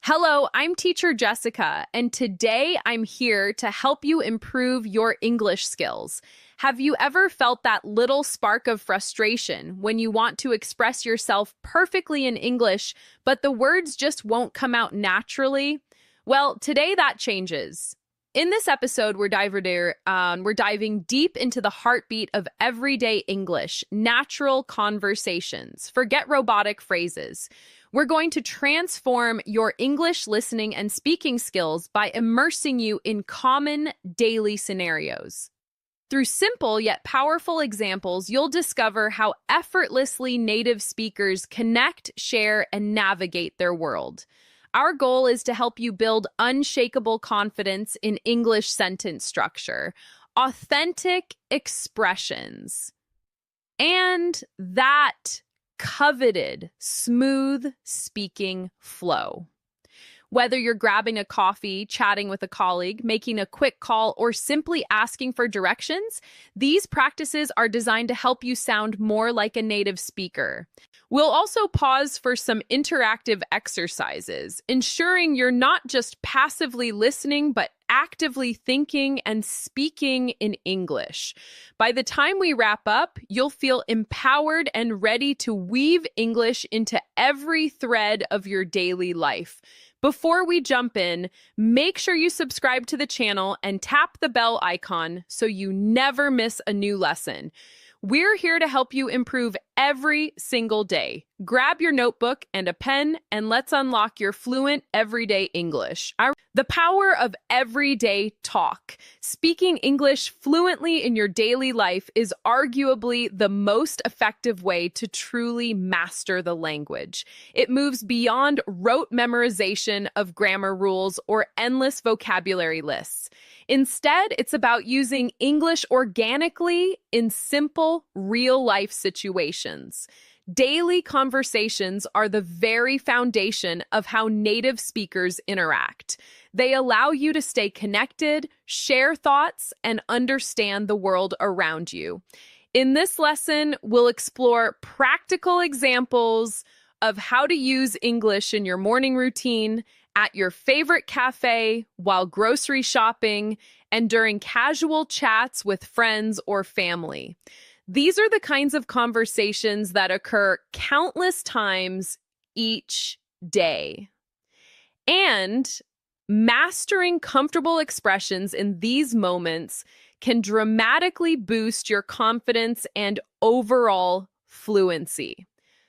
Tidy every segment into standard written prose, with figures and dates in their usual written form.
Hello, I'm teacher Jessica, and today I'm here to help you improve your English skills. Have you ever felt that little spark of frustration when you want to express yourself perfectly in English, but the words just won't come out naturally? Well, today that changes. In this episode, we're diving deep into the heartbeat of everyday English, natural conversations. Forget robotic phrases. We're going to transform your English listening and speaking skills by immersing you in common daily scenarios. Through simple yet powerful examples, you'll discover how effortlessly native speakers connect, share, and navigate their world. Our goal is to help you build unshakable confidence in English sentence structure, authentic expressions, and that coveted smooth speaking flow. Whether you're grabbing a coffee, chatting with a colleague, making a quick call, or simply asking for directions, these practices are designed to help you sound more like a native speaker. We'll also pause for some interactive exercises, ensuring you're not just passively listening, but actively thinking and speaking in English. By the time we wrap up, you'll feel empowered and ready to weave English into every thread of your daily life. Before we jump in, make sure you subscribe to the channel and tap the bell icon so you never miss a new lesson. We're here to help you improve every single day. Grab your notebook and a pen, and let's unlock your fluent everyday English. The power of everyday talk. Speaking English fluently in your daily life is arguably the most effective way to truly master the language. It moves beyond rote memorization of grammar rules or endless vocabulary lists. Instead, it's about using English organically in simple, real-life situations. Daily conversations are the very foundation of how native speakers interact. They allow you to stay connected, share thoughts, and understand the world around you. In this lesson, we'll explore practical examples of how to use English in your morning routine, at your favorite cafe, while grocery shopping, and during casual chats with friends or family. These are the kinds of conversations that occur countless times each day. And mastering comfortable expressions in these moments can dramatically boost your confidence and overall fluency.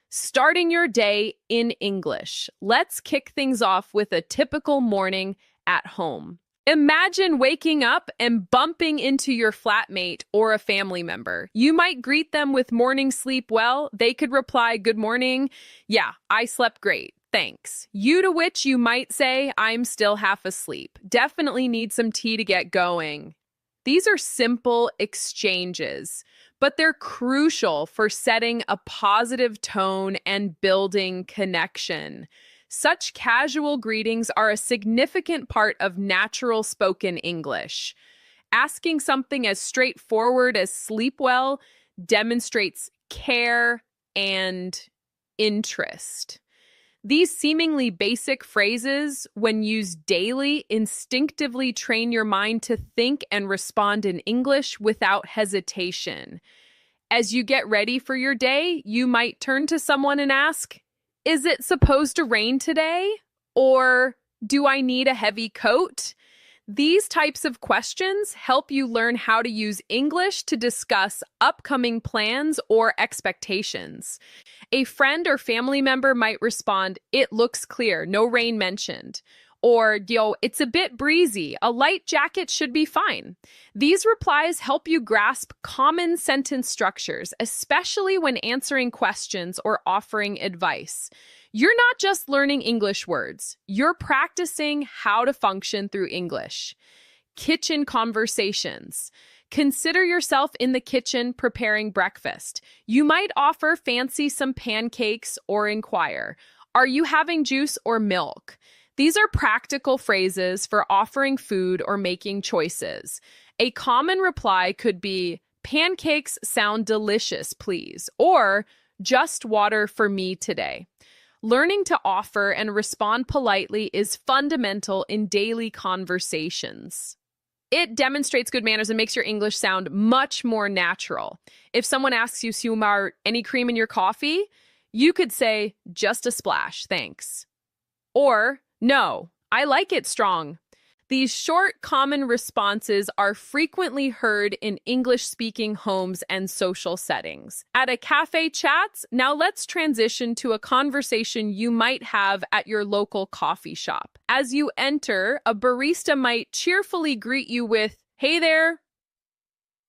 Starting your day in English. Let's kick things off with a typical morning at home. Imagine waking up and bumping into your flatmate or a family member. You might greet them with morning sleep well. They could reply, "Good morning. Yeah, I slept great. Thanks." To which you might say, "I'm still half asleep. Definitely need some tea to get going." These are simple exchanges, but they're crucial for setting a positive tone and building connection. Such casual greetings are a significant part of natural spoken English. Asking something as straightforward as "sleep well" demonstrates care and interest. These seemingly basic phrases, when used daily, instinctively train your mind to think and respond in English without hesitation. As you get ready for your day, you might turn to someone and ask, "Is it supposed to rain today?" Or, "Do I need a heavy coat?" These types of questions help you learn how to use English to discuss upcoming plans or expectations. A friend or family member might respond, "It looks clear, no rain mentioned." Or, "Yo, it's a bit breezy, a light jacket should be fine." These replies help you grasp common sentence structures, especially when answering questions or offering advice. You're not just learning English words, you're practicing how to function through English. Kitchen conversations. Consider yourself in the kitchen preparing breakfast. You might offer fancy some pancakes or inquire, "Are you having juice or milk?" These are practical phrases for offering food or making choices. A common reply could be, "Pancakes sound delicious, please," or "Just water for me today." Learning to offer and respond politely is fundamental in daily conversations. It demonstrates good manners and makes your English sound much more natural. If someone asks you, Sumar, any cream in your coffee? You could say, just a splash, thanks. Or, no, I like it strong. These short, common responses are frequently heard in English-speaking homes and social settings. At a cafe chats, now let's transition to a conversation you might have at your local coffee shop. As you enter, a barista might cheerfully greet you with, "Hey there,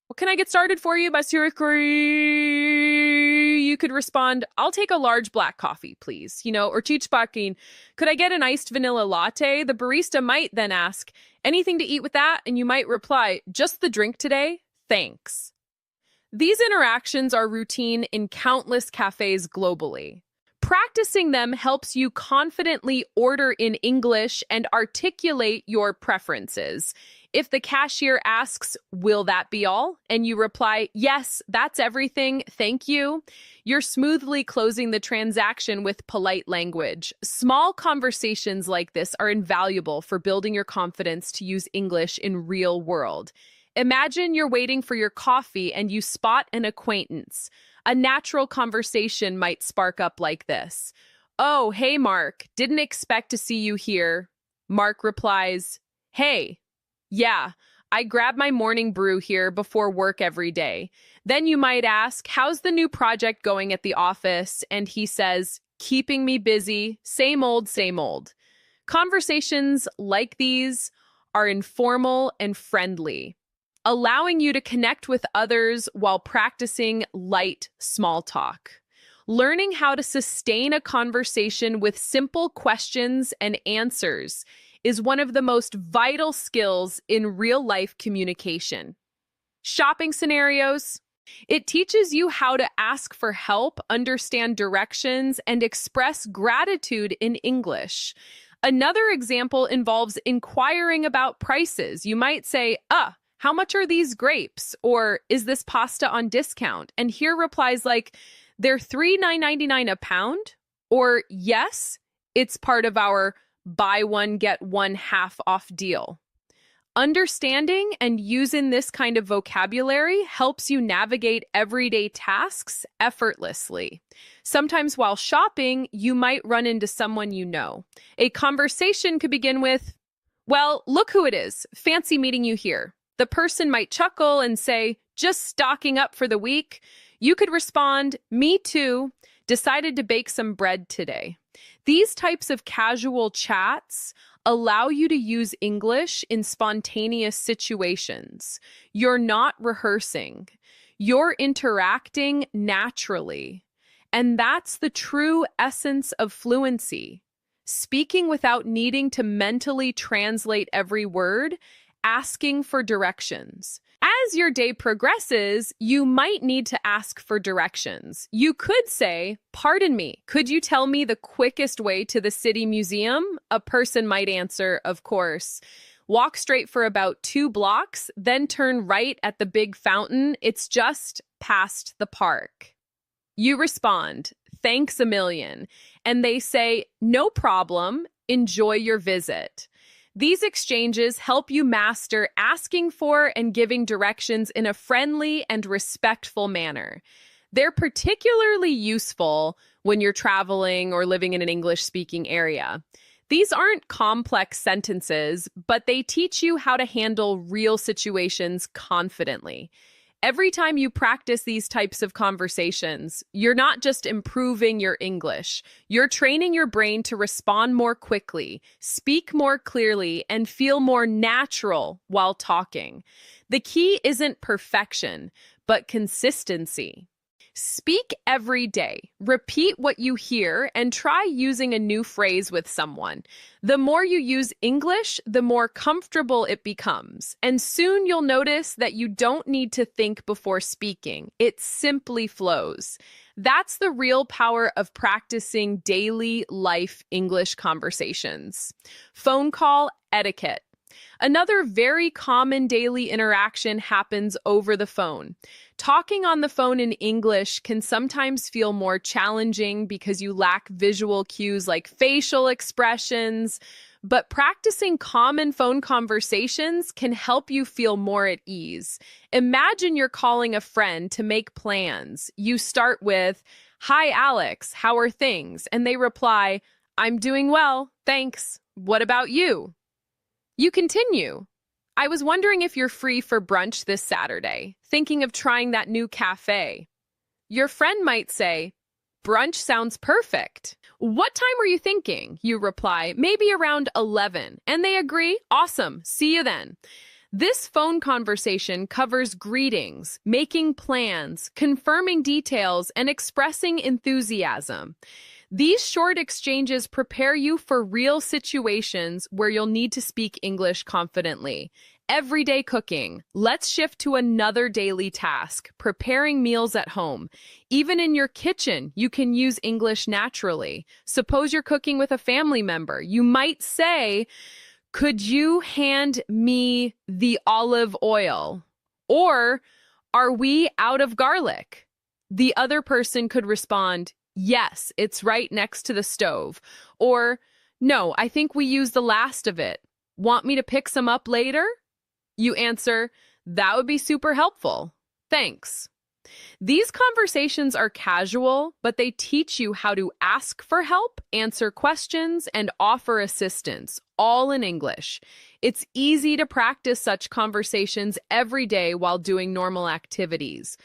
what can I get started for you, Monsieur Curry?" You could respond, "I'll take a large black coffee, please." Or Chichbakin, "Could I get an iced vanilla latte?" The barista might then ask, "Anything to eat with that?" And you might reply, "Just the drink today, thanks." These interactions are routine in countless cafes globally. Practicing them helps you confidently order in English and articulate your preferences. If the cashier asks, "Will that be all?" and you reply, "Yes, that's everything, thank you," you're smoothly closing the transaction with polite language. Small conversations like this are invaluable for building your confidence to use English in real world. Imagine you're waiting for your coffee and you spot an acquaintance. A natural conversation might spark up like this. "Oh, hey, Mark, didn't expect to see you here." Mark replies, "Hey, yeah, I grab my morning brew here before work every day." Then you might ask, "How's the new project going at the office?" And he says, "Keeping me busy, same old, same old." Conversations like these are informal and friendly, allowing you to connect with others while practicing light small talk. Learning how to sustain a conversation with simple questions and answers is one of the most vital skills in real-life communication. Shopping scenarios. It teaches you how to ask for help, understand directions, and express gratitude in English. Another example involves inquiring about prices. You might say, "How much are these grapes?" Or, "Is this pasta on discount?" And hear replies like, "They're $3.99 a pound," or, "Yes, it's part of our buy one, get one half off deal." Understanding and using this kind of vocabulary helps you navigate everyday tasks effortlessly. Sometimes while shopping, you might run into someone you know. A conversation could begin with, "Well, look who it is. Fancy meeting you here." The person might chuckle and say, "Just stocking up for the week." You could respond, "Me too. Decided to bake some bread today." These types of casual chats allow you to use English in spontaneous situations. You're not rehearsing. You're interacting naturally. And that's the true essence of fluency. Speaking without needing to mentally translate every word, asking for directions. As your day progresses, you might need to ask for directions. You could say, "Pardon me, could you tell me the quickest way to the city museum?" A person might answer, "Of course. Walk straight for about 2 blocks, then turn right at the big fountain. It's just past the park." You respond, "Thanks a million." And they say, "No problem. Enjoy your visit." These exchanges help you master asking for and giving directions in a friendly and respectful manner. They're particularly useful when you're traveling or living in an English-speaking area. These aren't complex sentences, but they teach you how to handle real situations confidently. Every time you practice these types of conversations, you're not just improving your English, you're training your brain to respond more quickly, speak more clearly, and feel more natural while talking. The key isn't perfection, but consistency. Speak every day. Repeat what you hear and try using a new phrase with someone. The more you use English, the more comfortable it becomes. And soon you'll notice that you don't need to think before speaking. It simply flows. That's the real power of practicing daily life English conversations. Phone call etiquette. Another very common daily interaction happens over the phone. Talking on the phone in English can sometimes feel more challenging because you lack visual cues like facial expressions, but practicing common phone conversations can help you feel more at ease. Imagine you're calling a friend to make plans. You start with, "Hi, Alex, how are things?" And they reply, "I'm doing well, thanks. What about you?" You continue. "I was wondering if you're free for brunch this Saturday, thinking of trying that new cafe." Your friend might say, "Brunch sounds perfect. What time were you thinking?" You reply, "Maybe around 11. And they agree, "Awesome, see you then." This phone conversation covers greetings, making plans, confirming details, and expressing enthusiasm. These short exchanges prepare you for real situations where you'll need to speak English confidently. Everyday cooking. Let's shift to another daily task, preparing meals at home. Even in your kitchen, you can use English naturally. Suppose you're cooking with a family member. You might say, "Could you hand me the olive oil?" Or, "Are we out of garlic?" The other person could respond, "Yes, it's right next to the stove." Or, "No, I think we used the last of it. Want me to pick some up later?" You answer, "That would be super helpful. Thanks." These conversations are casual, but they teach you how to ask for help, answer questions, and offer assistance, all in English. It's easy to practice such conversations every day while doing normal activities.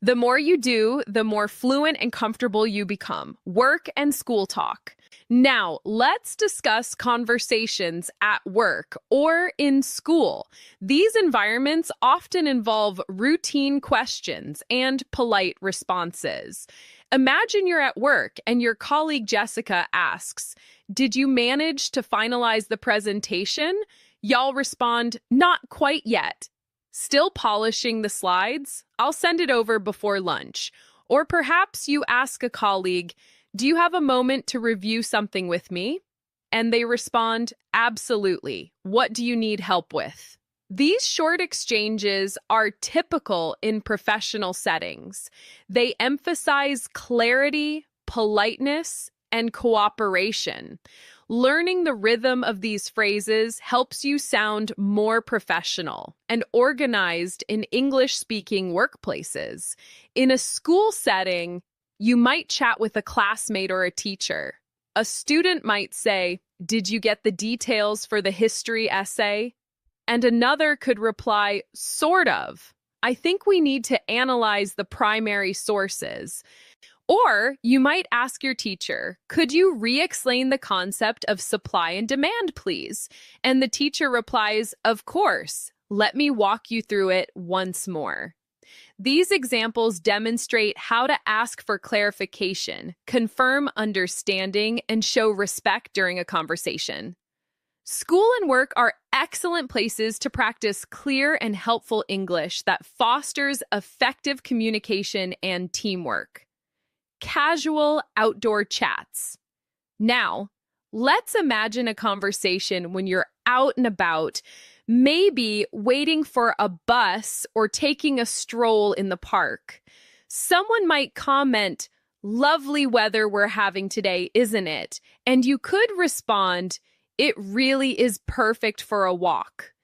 The more you do, the more fluent and comfortable you become. Work and school talk. Now, let's discuss conversations at work or in school. These environments often involve routine questions and polite responses. Imagine you're at work and your colleague Jessica asks, "Did you manage to finalize the presentation?" Y'all respond, "Not quite yet." "Still polishing the slides? I'll send it over before lunch." Or perhaps you ask a colleague, "Do you have a moment to review something with me?" And they respond, "Absolutely. What do you need help with?" These short exchanges are typical in professional settings. They emphasize clarity, politeness, and cooperation. Learning the rhythm of these phrases helps you sound more professional and organized in English-speaking workplaces. In a school setting, you might chat with a classmate or a teacher. A student might say, "Did you get the details for the history essay?" And another could reply, "Sort of. I think we need to analyze the primary sources." Or you might ask your teacher, "Could you re-explain the concept of supply and demand, please?" And the teacher replies, "Of course. Let me walk you through it once more." These examples demonstrate how to ask for clarification, confirm understanding, and show respect during a conversation. School and work are excellent places to practice clear and helpful English that fosters effective communication and teamwork. Casual outdoor chats. Now, let's imagine a conversation when you're out and about, maybe waiting for a bus or taking a stroll in the park. Someone might comment, "Lovely weather we're having today, isn't it?" And you could respond, "It really is perfect for a walk."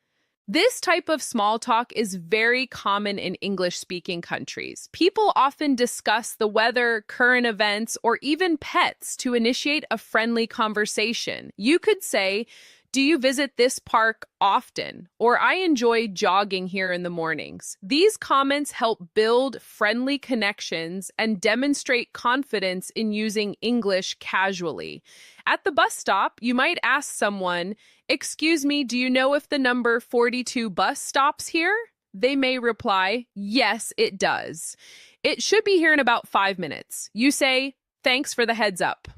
This type of small talk is very common in English-speaking countries. People often discuss the weather, current events, or even pets to initiate a friendly conversation. You could say, "Do you visit this park often?" Or, "I enjoy jogging here in the mornings." These comments help build friendly connections and demonstrate confidence in using English casually. At the bus stop, you might ask someone, "Excuse me, do you know if the number 42 bus stops here?" They may reply, "Yes, it does. It should be here in about 5 minutes." You say, "Thanks for the heads up."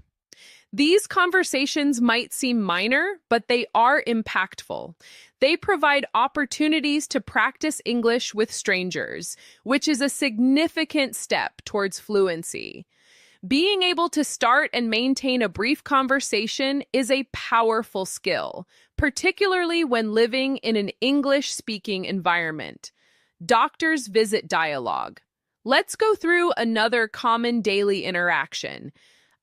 These conversations might seem minor, but they are impactful. They provide opportunities to practice English with strangers, which is a significant step towards fluency. Being able to start and maintain a brief conversation is a powerful skill, particularly when living in an English-speaking environment. Doctors visit dialogue. Let's go through another common daily interaction,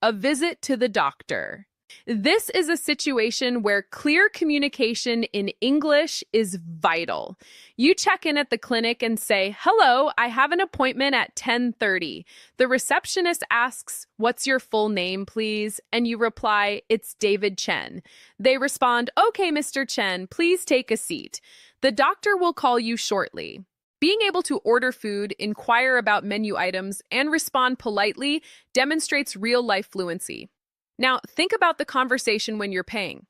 a visit to the doctor. This is a situation where clear communication in English is vital. You check in at the clinic and say, "Hello, I have an appointment at 10:30. The receptionist asks, "What's your full name, please?" And you reply, "It's David Chen." They respond, "Okay, Mr. Chen, please take a seat." The doctor will call you shortly. Being able to order food, inquire about menu items, and respond politely demonstrates real-life fluency. Now, think about the conversation when you're paying.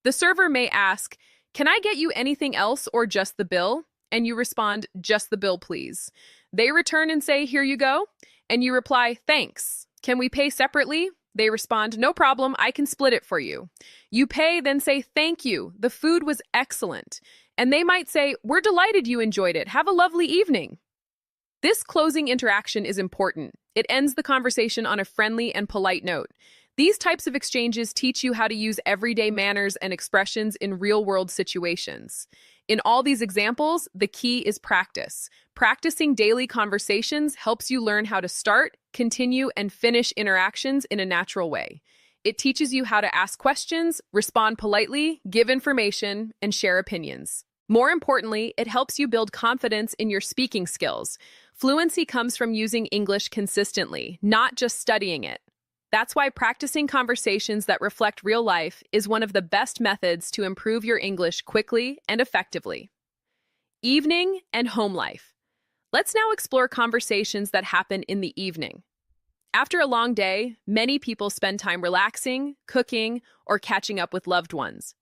The server may ask, "Can I get you anything else or just the bill?" And you respond, "Just the bill, please." They return and say, "Here you go." And you reply, "Thanks. Can we pay separately?" They respond, "No problem, I can split it for you." You pay, then say, "Thank you. The food was excellent." And they might say, "We're delighted you enjoyed it. Have a lovely evening." This closing interaction is important. It ends the conversation on a friendly and polite note. These types of exchanges teach you how to use everyday manners and expressions in real-world situations. In all these examples, the key is practice. Practicing daily conversations helps you learn how to start, continue, and finish interactions in a natural way. It teaches you how to ask questions, respond politely, give information, and share opinions. More importantly, it helps you build confidence in your speaking skills. Fluency comes from using English consistently, not just studying it. That's why practicing conversations that reflect real life is one of the best methods to improve your English quickly and effectively. Evening and home life. Let's now explore conversations that happen in the evening. After a long day, many people spend time relaxing, cooking, or catching up with loved ones.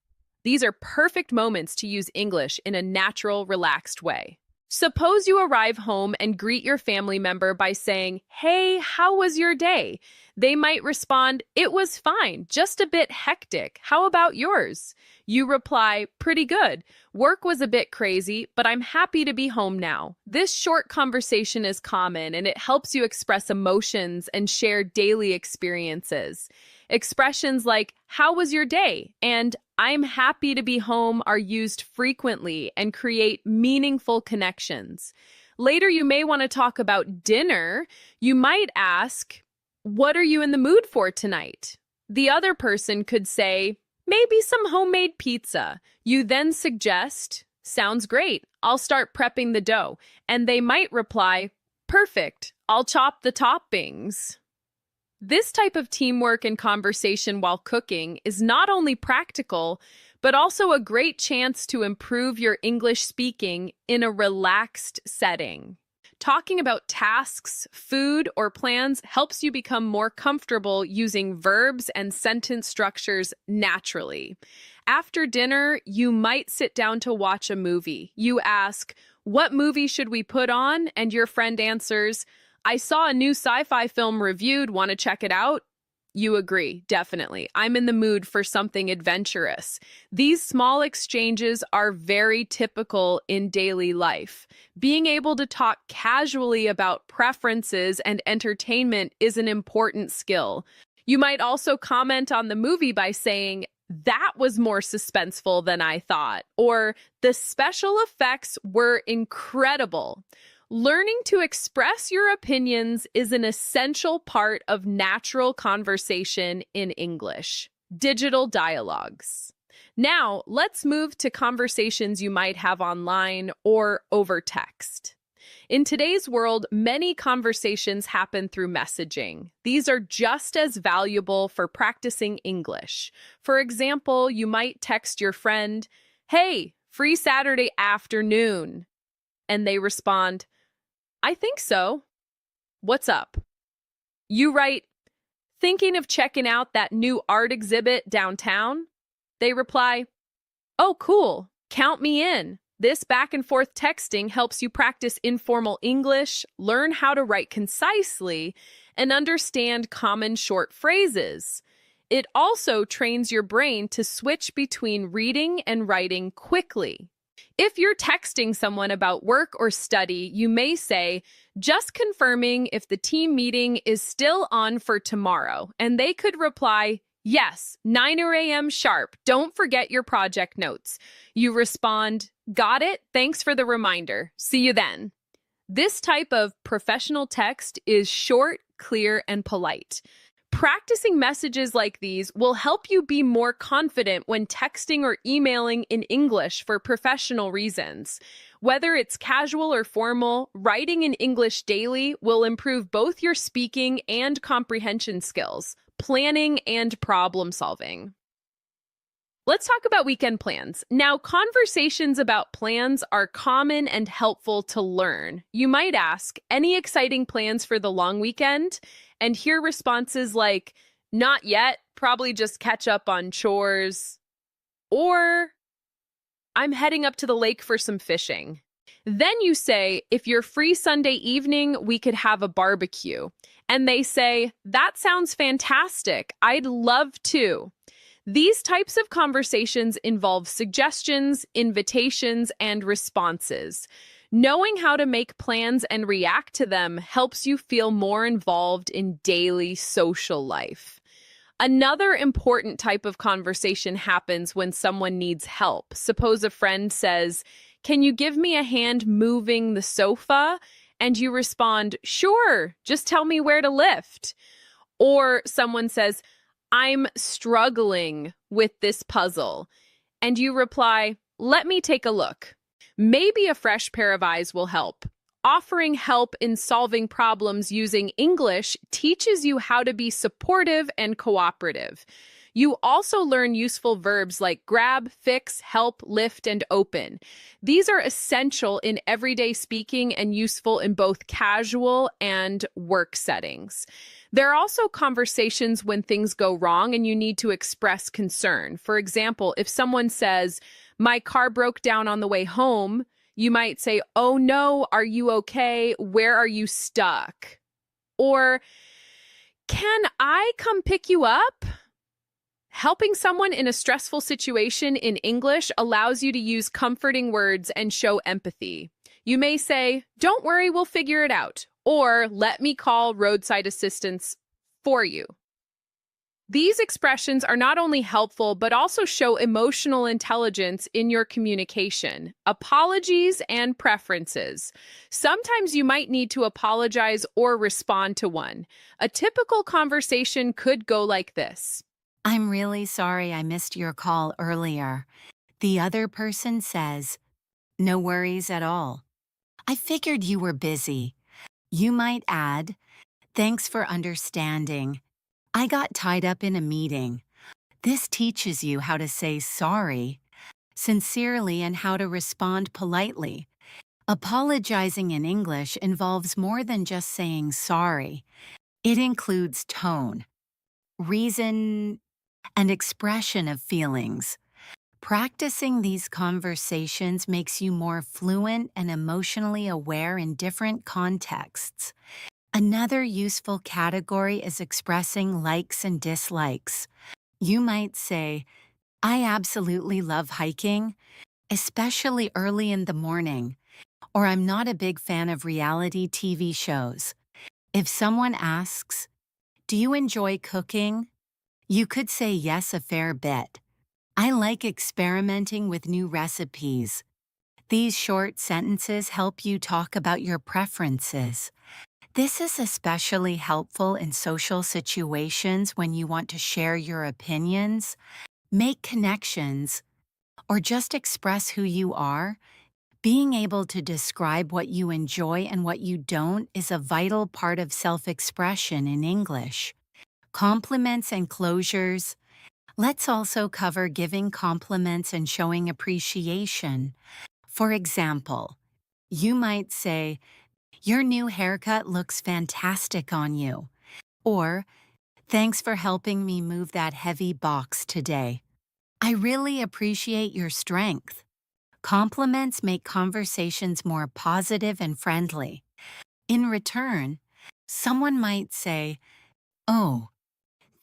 These are perfect moments to use English in a natural, relaxed way. Suppose you arrive home and greet your family member by saying, "Hey, how was your day?" They might respond, "It was fine, just a bit hectic. How about yours?" You reply, "Pretty good. Work was a bit crazy, but I'm happy to be home now." This short conversation is common, and it helps you express emotions and share daily experiences. Expressions like, "How was your day?" and "I'm happy to be home" are used frequently and create meaningful connections. Later, you may want to talk about dinner. You might ask, "What are you in the mood for tonight?" The other person could say, "Maybe some homemade pizza." You then suggest, "Sounds great. I'll start prepping the dough." And they might reply, "Perfect. I'll chop the toppings." This type of teamwork and conversation while cooking is not only practical, but also a great chance to improve your English speaking in a relaxed setting. Talking about tasks, food, or plans helps you become more comfortable using verbs and sentence structures naturally. After dinner, you might sit down to watch a movie. You ask, "What movie should we put on?" And your friend answers, "I saw a new sci-fi film reviewed. Want to check it out?" You agree, definitely. I'm in the mood for something adventurous. These small exchanges are very typical in daily life. Being able to talk casually about preferences and entertainment is an important skill. You might also comment on the movie by saying, "That was more suspenseful than I thought," or "The special effects were incredible." Learning to express your opinions is an essential part of natural conversation in English. Digital dialogues. Now, let's move to conversations you might have online or over text. In today's world, many conversations happen through messaging. These are just as valuable for practicing English. For example, you might text your friend, "Hey, free Saturday afternoon." And they respond, "I think so. What's up?" You write, "Thinking of checking out that new art exhibit downtown?" They reply, "Oh, cool. Count me in." This back and forth texting helps you practice informal English, learn how to write concisely, and understand common short phrases. It also trains your brain to switch between reading and writing quickly. If you're texting someone about work or study, you may say, just confirming if the team meeting is still on for tomorrow. And they could reply, yes, 9 a.m. sharp. Don't forget your project notes. You respond, got it. Thanks for the reminder. See you then. This type of professional text is short, clear, and polite. Practicing messages like these will help you be more confident when texting or emailing in English for professional reasons. Whether it's casual or formal, writing in English daily will improve both your speaking and comprehension skills, planning and problem solving. Let's talk about weekend plans. Now, conversations about plans are common and helpful to learn. You might ask, any exciting plans for the long weekend? And hear responses like, not yet, probably just catch up on chores. Or, I'm heading up to the lake for some fishing. Then you say, if you're free Sunday evening, we could have a barbecue. And they say, that sounds fantastic. I'd love to. These types of conversations involve suggestions, invitations, and responses. Knowing how to make plans and react to them helps you feel more involved in daily social life. Another important type of conversation happens when someone needs help. Suppose a friend says, can you give me a hand moving the sofa? And you respond, sure, just tell me where to lift. Or someone says, I'm struggling with this puzzle. And you reply, let me take a look. Maybe a fresh pair of eyes will help. Offering help in solving problems using English teaches you how to be supportive and cooperative. You also learn useful verbs like grab, fix, help, lift, and open. These are essential in everyday speaking and useful in both casual and work settings. There are also conversations when things go wrong and you need to express concern. For example, if someone says, my car broke down on the way home, you might say, oh no, are you okay? Where are you stuck? Or, can I come pick you up? Helping someone in a stressful situation in English allows you to use comforting words and show empathy. You may say, don't worry, we'll figure it out. Or, let me call roadside assistance for you. These expressions are not only helpful, but also show emotional intelligence in your communication. Apologies and preferences. Sometimes you might need to apologize or respond to one. A typical conversation could go like this. I'm really sorry I missed your call earlier. The other person says, no worries at all. I figured you were busy. You might add, thanks for understanding. I got tied up in a meeting. This teaches you how to say sorry sincerely and how to respond politely. Apologizing in English involves more than just saying sorry. It includes tone, reason, and expression of feelings. Practicing these conversations makes you more fluent and emotionally aware in different contexts. Another useful category is expressing likes and dislikes. You might say, I absolutely love hiking, especially early in the morning, or I'm not a big fan of reality TV shows. If someone asks, do you enjoy cooking? You could say yes a fair bit. I like experimenting with new recipes. These short sentences help you talk about your preferences. This is especially helpful in social situations when you want to share your opinions, make connections, or just express who you are. Being able to describe what you enjoy and what you don't is a vital part of self-expression in English. Compliments and closures. Let's also cover giving compliments and showing appreciation. For example, you might say, your new haircut looks fantastic on you. Or, thanks for helping me move that heavy box today. I really appreciate your strength. Compliments make conversations more positive and friendly. In return, someone might say, oh,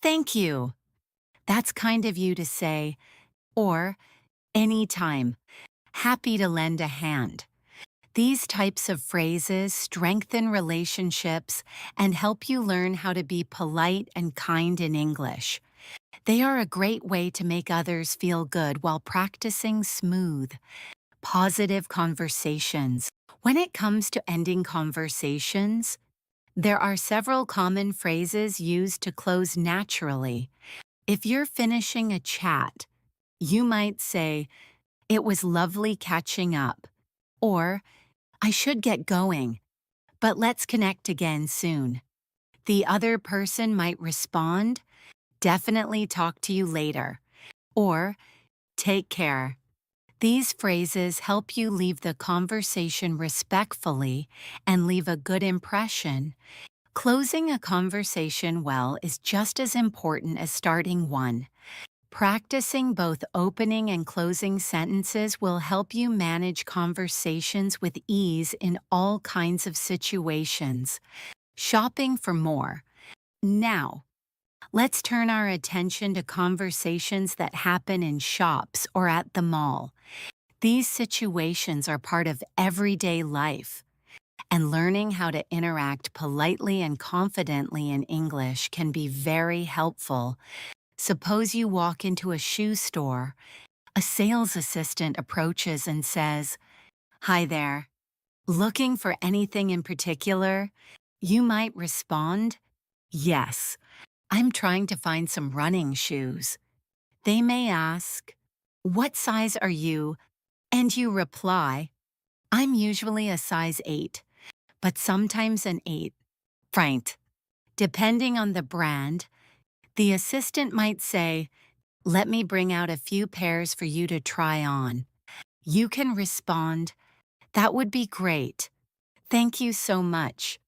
thank you. That's kind of you to say. Or, anytime. happy to lend a hand. These types of phrases strengthen relationships and help you learn how to be polite and kind in English. They are a great way to make others feel good while practicing smooth, positive conversations. When it comes to ending conversations, there are several common phrases used to close naturally. If you're finishing a chat, you might say, "It was lovely catching up," or "I should get going, but let's connect again soon." The other person might respond, "Definitely talk to you later," or "Take care." These phrases help you leave the conversation respectfully and leave a good impression. Closing a conversation well is just as important as starting one. Practicing both opening and closing sentences will help you manage conversations with ease in all kinds of situations. Shopping for more. Now, let's turn our attention to conversations that happen in shops or at the mall. These situations are part of everyday life, and learning how to interact politely and confidently in English can be very helpful. Suppose you walk into a shoe store. A sales assistant approaches and says, "Hi there. Looking for anything in particular?" You might respond, "Yes, I'm trying to find some running shoes." They may ask, "What size are you?" And you reply, "I'm usually a size 8, but sometimes an 8. Right." Depending on the brand, the assistant might say, "Let me bring out a few pairs for you to try on." You can respond, "That would be great. Thank you so much."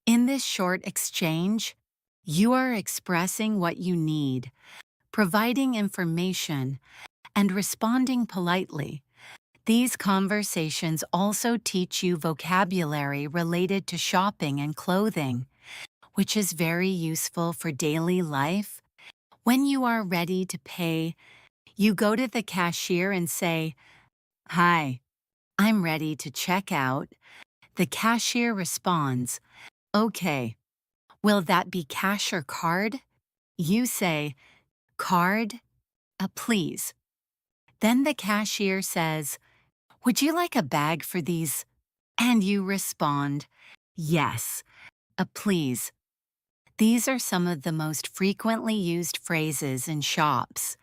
In this short exchange, you are expressing what you need, providing information, and responding politely. These conversations also teach you vocabulary related to shopping and clothing, which is very useful for daily life. When you are ready to pay, you go to the cashier and say, "Hi, I'm ready to check out." The cashier responds, "Okay, will that be cash or card?" You say, "Card, please." Then the cashier says, "Would you like a bag for these?" And you respond, "Yes, please." These are some of the most frequently used phrases in shops,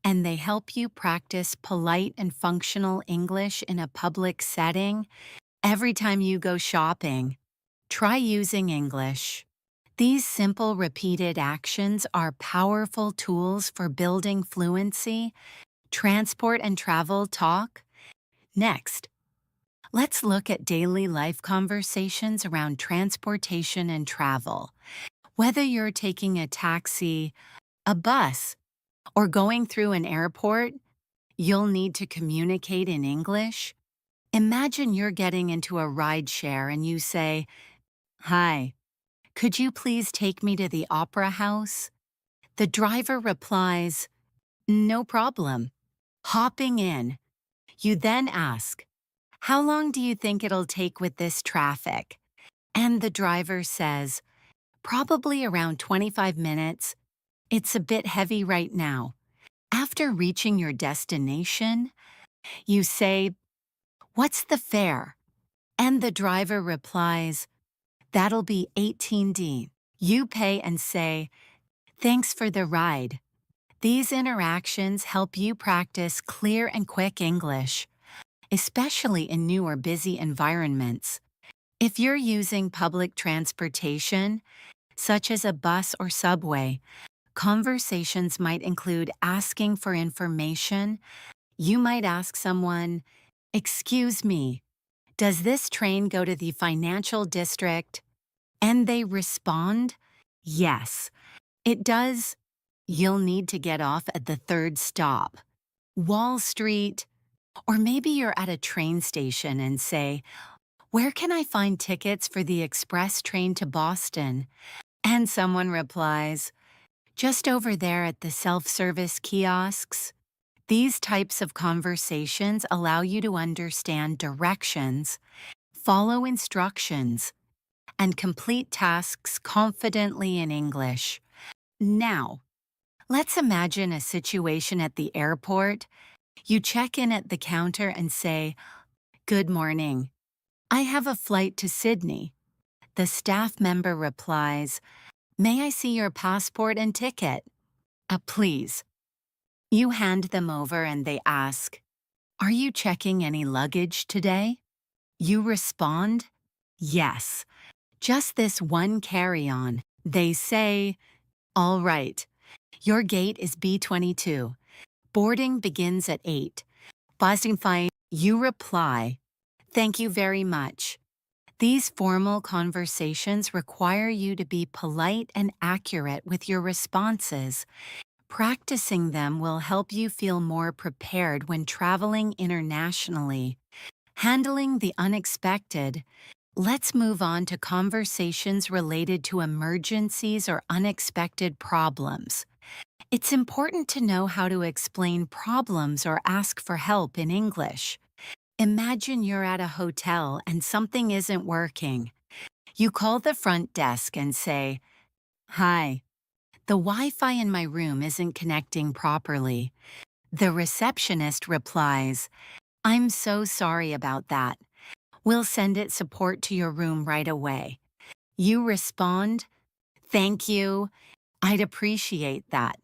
and they help you practice polite and functional English in a public setting. Every time you go shopping, try using English. These simple repeated actions are powerful tools for building fluency, transport and travel talk. Next, let's look at daily life conversations around transportation and travel. Whether you're taking a taxi, a bus, or going through an airport, you'll need to communicate in English. Imagine you're getting into a rideshare and you say, "Hi, could you please take me to the opera house?" The driver replies, "No problem." Hopping in, you then ask, "How long do you think it'll take with this traffic?" And the driver says, "Probably around 25 minutes. It's a bit heavy right now." After reaching your destination, you say, "What's the fare?" And the driver replies, "That'll be 18D." You pay and say, "Thanks for the ride." These interactions help you practice clear and quick English, especially in new or busy environments. If you're using public transportation, such as a bus or subway, conversations might include asking for information. You might ask someone, "Excuse me, does this train go to the financial district?" And they respond, "Yes, it does." You'll need to get off at the third stop, Wall Street, or maybe you're at a train station and say, "Where can I find tickets for the express train to Boston?" And someone replies, "Just over there at the self-service kiosks." These types of conversations allow you to understand directions, follow instructions, and complete tasks confidently in English. Now, let's imagine a situation at the airport. You check in at the counter and say, "Good morning. I have a flight to Sydney." The staff member replies, "May I see your passport and ticket?" Please. You hand them over and they ask, "Are you checking any luggage today?" You respond, "Yes, just this one carry-on." They say, "All right, your gate is B22. Boarding begins at 8. Boston fine." You reply, "Thank you very much." These formal conversations require you to be polite and accurate with your responses. Practicing them will help you feel more prepared when traveling internationally. Handling the unexpected. Let's move on to conversations related to emergencies or unexpected problems. It's important to know how to explain problems or ask for help in English. Imagine you're at a hotel and something isn't working. You call the front desk and say, "Hi, the Wi-Fi in my room isn't connecting properly." The receptionist replies, "I'm so sorry about that. We'll send it support to your room right away." You respond, "Thank you. I'd appreciate that."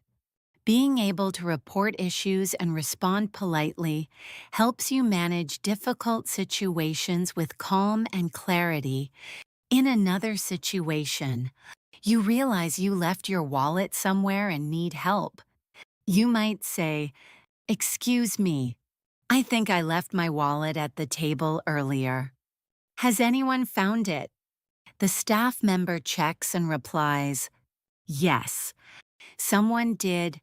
Being able to report issues and respond politely helps you manage difficult situations with calm and clarity. In another situation, you realize you left your wallet somewhere and need help. You might say, "Excuse me, I think I left my wallet at the table earlier. Has anyone found it?" The staff member checks and replies, "Yes, someone did.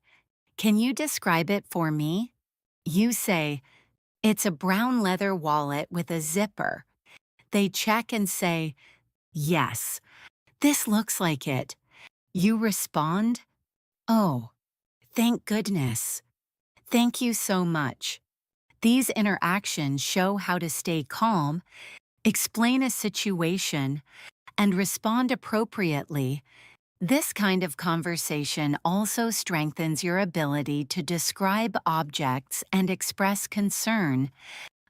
Can you describe it for me?" You say, "It's a brown leather wallet with a zipper." They check and say, "Yes, this looks like it." You respond, "Oh, thank goodness. Thank you so much." These interactions show how to stay calm, explain a situation, and respond appropriately. This kind of conversation also strengthens your ability to describe objects and express concern.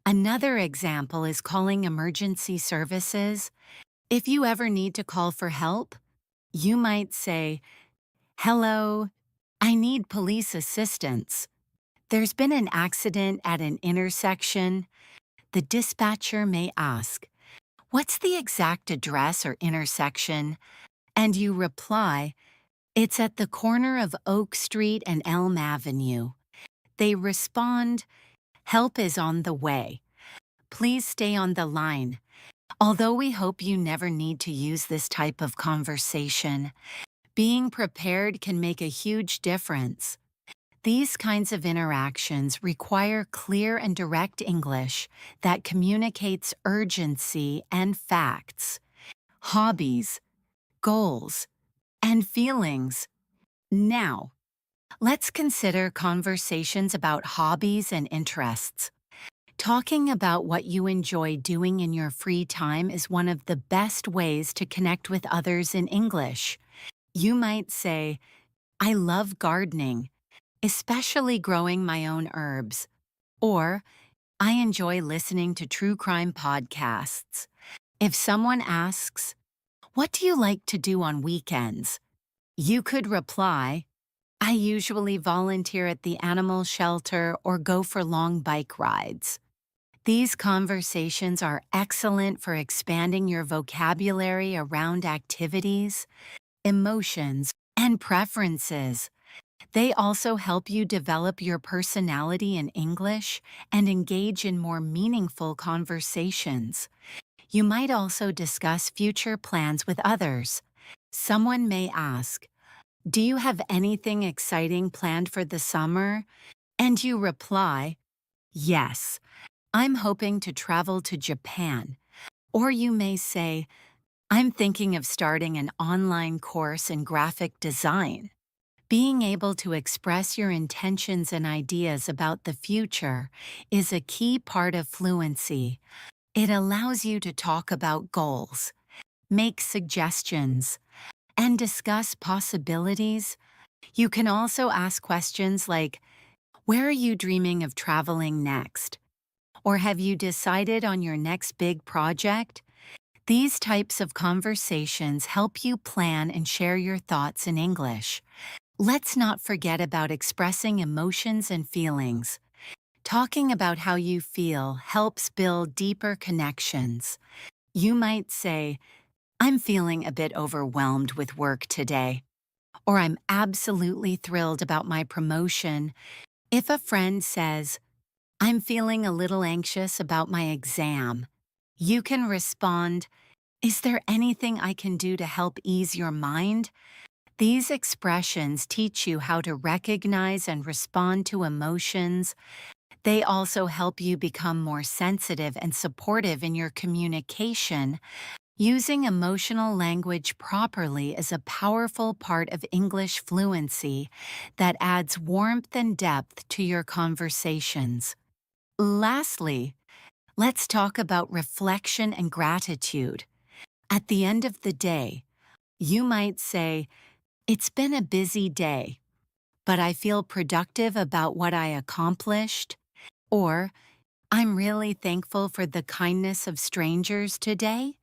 Another example is calling emergency services. If you ever need to call for help, you might say, "Hello, I need police assistance. There's been an accident at an intersection." The dispatcher may ask, "What's the exact address or intersection?" And you reply, "It's at the corner of Oak Street and Elm Avenue." They respond, "Help is on the way. Please stay on the line." Although we hope you never need to use this type of conversation, being prepared can make a huge difference. These kinds of interactions require clear and direct English that communicates urgency and facts. Hobbies, goals, and feelings. Now, let's consider conversations about hobbies and interests. Talking about what you enjoy doing in your free time is one of the best ways to connect with others in English. You might say, "I love gardening, especially growing my own herbs." Or, "I enjoy listening to true crime podcasts." If someone asks, "What do you like to do on weekends?" you could reply, "I usually volunteer at the animal shelter or go for long bike rides." These conversations are excellent for expanding your vocabulary around activities, emotions, and preferences. They also help you develop your personality in English and engage in more meaningful conversations. You might also discuss future plans with others. Someone may ask, "Do you have anything exciting planned for the summer?" And you reply, "Yes, I'm hoping to travel to Japan." Or you may say, "I'm thinking of starting an online course in graphic design." Being able to express your intentions and ideas about the future is a key part of fluency. It allows you to talk about goals, make suggestions, and discuss possibilities. You can also ask questions like, where are you dreaming of traveling next? Or have you decided on your next big project? These types of conversations help you plan and share your thoughts in English. Let's not forget about expressing emotions and feelings. Talking about how you feel helps build deeper connections. You might say, I'm feeling a bit overwhelmed with work today, or I'm absolutely thrilled about my promotion. If a friend says, I'm feeling a little anxious about my exam, you can respond, is there anything I can do to help ease your mind? These expressions teach you how to recognize and respond to emotions. They also help you become more sensitive and supportive in your communication. Using emotional language properly is a powerful part of English fluency that adds warmth and depth to your conversations. Lastly, let's talk about reflection and gratitude. At the end of the day, you might say, it's been a busy day, but I feel productive about what I accomplished. Or, I'm really thankful for the kindness of strangers today.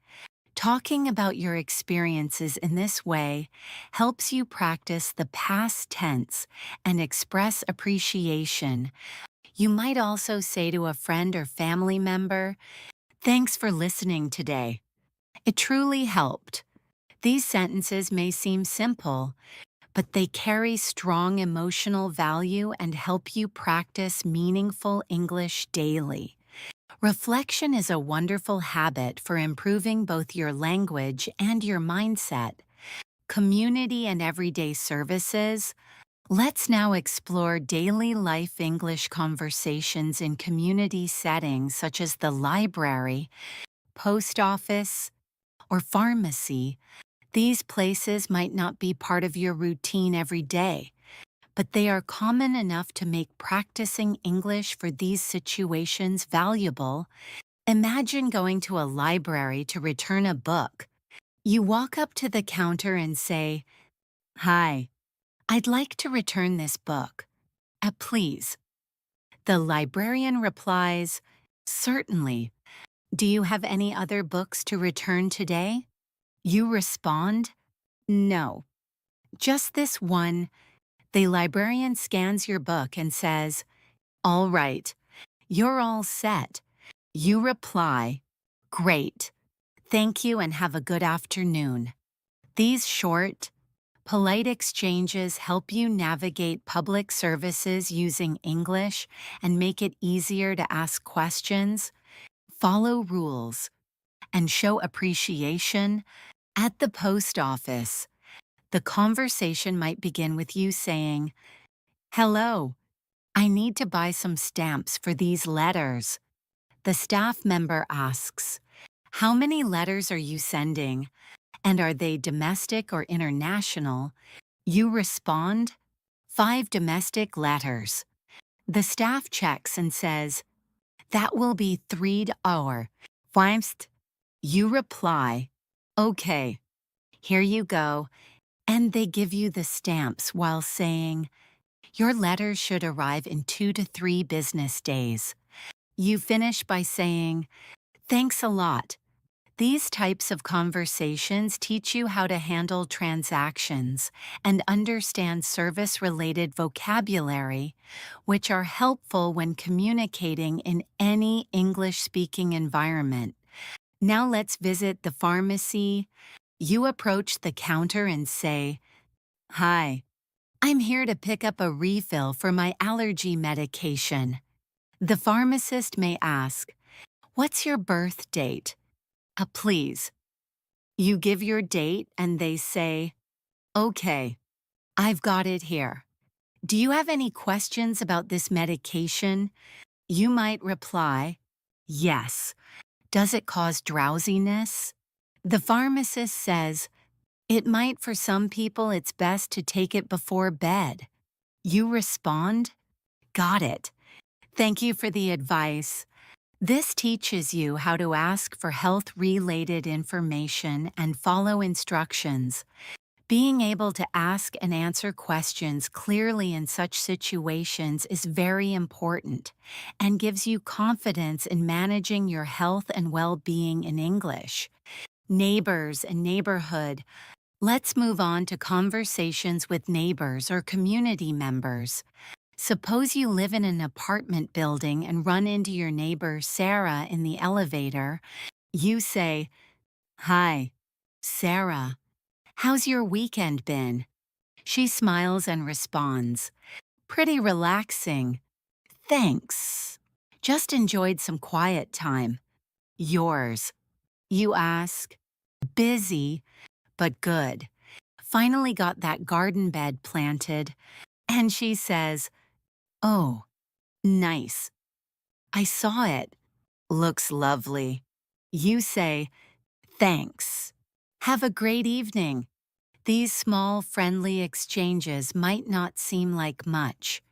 Talking about your experiences in this way helps you practice the past tense and express appreciation. You might also say to a friend or family member, thanks for listening today. It truly helped. These sentences may seem simple, but they carry strong emotional value and help you practice meaningful English daily. Reflection is a wonderful habit for improving both your language and your mindset. Community and everyday services. Let's now explore daily life English conversations in community settings such as the library, post office, or pharmacy. These places might not be part of your routine every day, but they are common enough to make practicing English for these situations valuable. Imagine going to a library to return a book. You walk up to the counter and say, hi, I'd like to return this book. Please. The librarian replies, certainly. Do you have any other books to return today? You respond, no, just this one. The librarian scans your book and says, all right, you're all set. You reply, great, thank you and have a good afternoon. These short, polite exchanges help you navigate public services using English and make it easier to ask questions, follow rules, and show appreciation. At the post office, the conversation might begin with you saying, hello, I need to buy some stamps for these letters. The staff member asks, how many letters are you sending? And are they domestic or international? You respond, 5 domestic letters. The staff checks and says, that will be 3 hour. Whilst you reply, okay, here you go. And they give you the stamps while saying, your letters should arrive in 2 to 3 business days. You finish by saying, thanks a lot. These types of conversations teach you how to handle transactions and understand service-related vocabulary, which are helpful when communicating in any English-speaking environment. Now let's visit the pharmacy. You approach the counter and say, hi, I'm here to pick up a refill for my allergy medication. The pharmacist may ask, what's your birth date? Please. You give your date and they say, okay, I've got it here. Do you have any questions about this medication? You might reply, yes. Does it cause drowsiness? The pharmacist says, It might for some people it's best to take it before bed. You respond, got it. Thank you for the advice. This teaches you how to ask for health-related information and follow instructions. Being able to ask and answer questions clearly in such situations is very important and gives you confidence in managing your health and well-being in English. Neighbors and neighborhood. Let's move on to conversations with neighbors or community members. Suppose you live in an apartment building and run into your neighbor Sarah in the elevator. You say, "Hi, Sarah. How's your weekend been?" She smiles and responds, "Pretty relaxing. Thanks. Just enjoyed some quiet time. Yours." You ask, "Busy, but good. Finally got that garden bed planted." And she says, "Oh, nice. I saw it. Looks lovely." You say, "Thanks. Have a great evening." These small, friendly exchanges might not seem like much,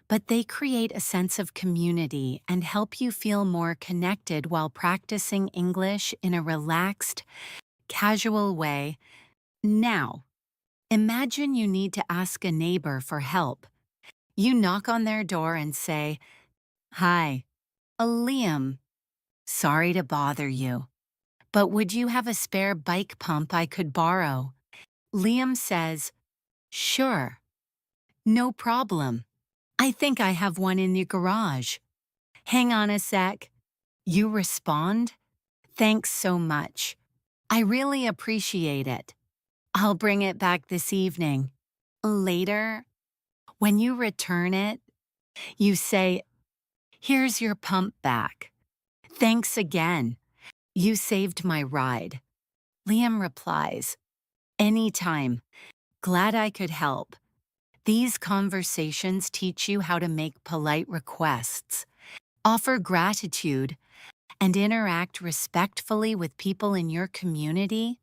but they create a sense of community and help you feel more connected while practicing English in a relaxed, casual way. Now, imagine you need to ask a neighbor for help. You knock on their door and say, "Hi, Liam. Sorry to bother you, but would you have a spare bike pump I could borrow?" Liam says, "Sure, no problem. I think I have one in the garage. Hang on a sec." You respond, "Thanks so much. I really appreciate it. I'll bring it back this evening." Later, when you return it, you say, "Here's your pump back. Thanks again. You saved my ride." Liam replies, "Anytime. Glad I could help." These conversations teach you how to make polite requests, offer gratitude, and interact respectfully with people in your community.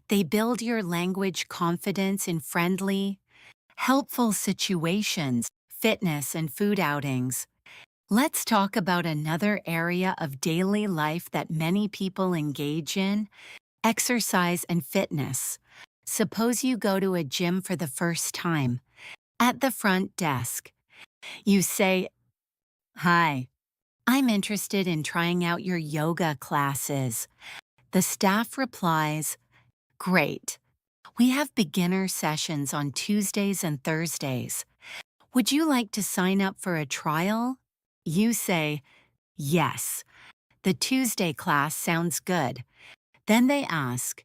They build your language confidence in friendly, helpful situations, fitness, and food outings. Let's talk about another area of daily life that many people engage in: exercise and fitness. Suppose you go to a gym for the first time. At the front desk, you say, "Hi, I'm interested in trying out your yoga classes." The staff replies, "Great. We have beginner sessions on Tuesdays and Thursdays. Would you like to sign up for a trial?" You say, "Yes. The Tuesday class sounds good." Then they ask,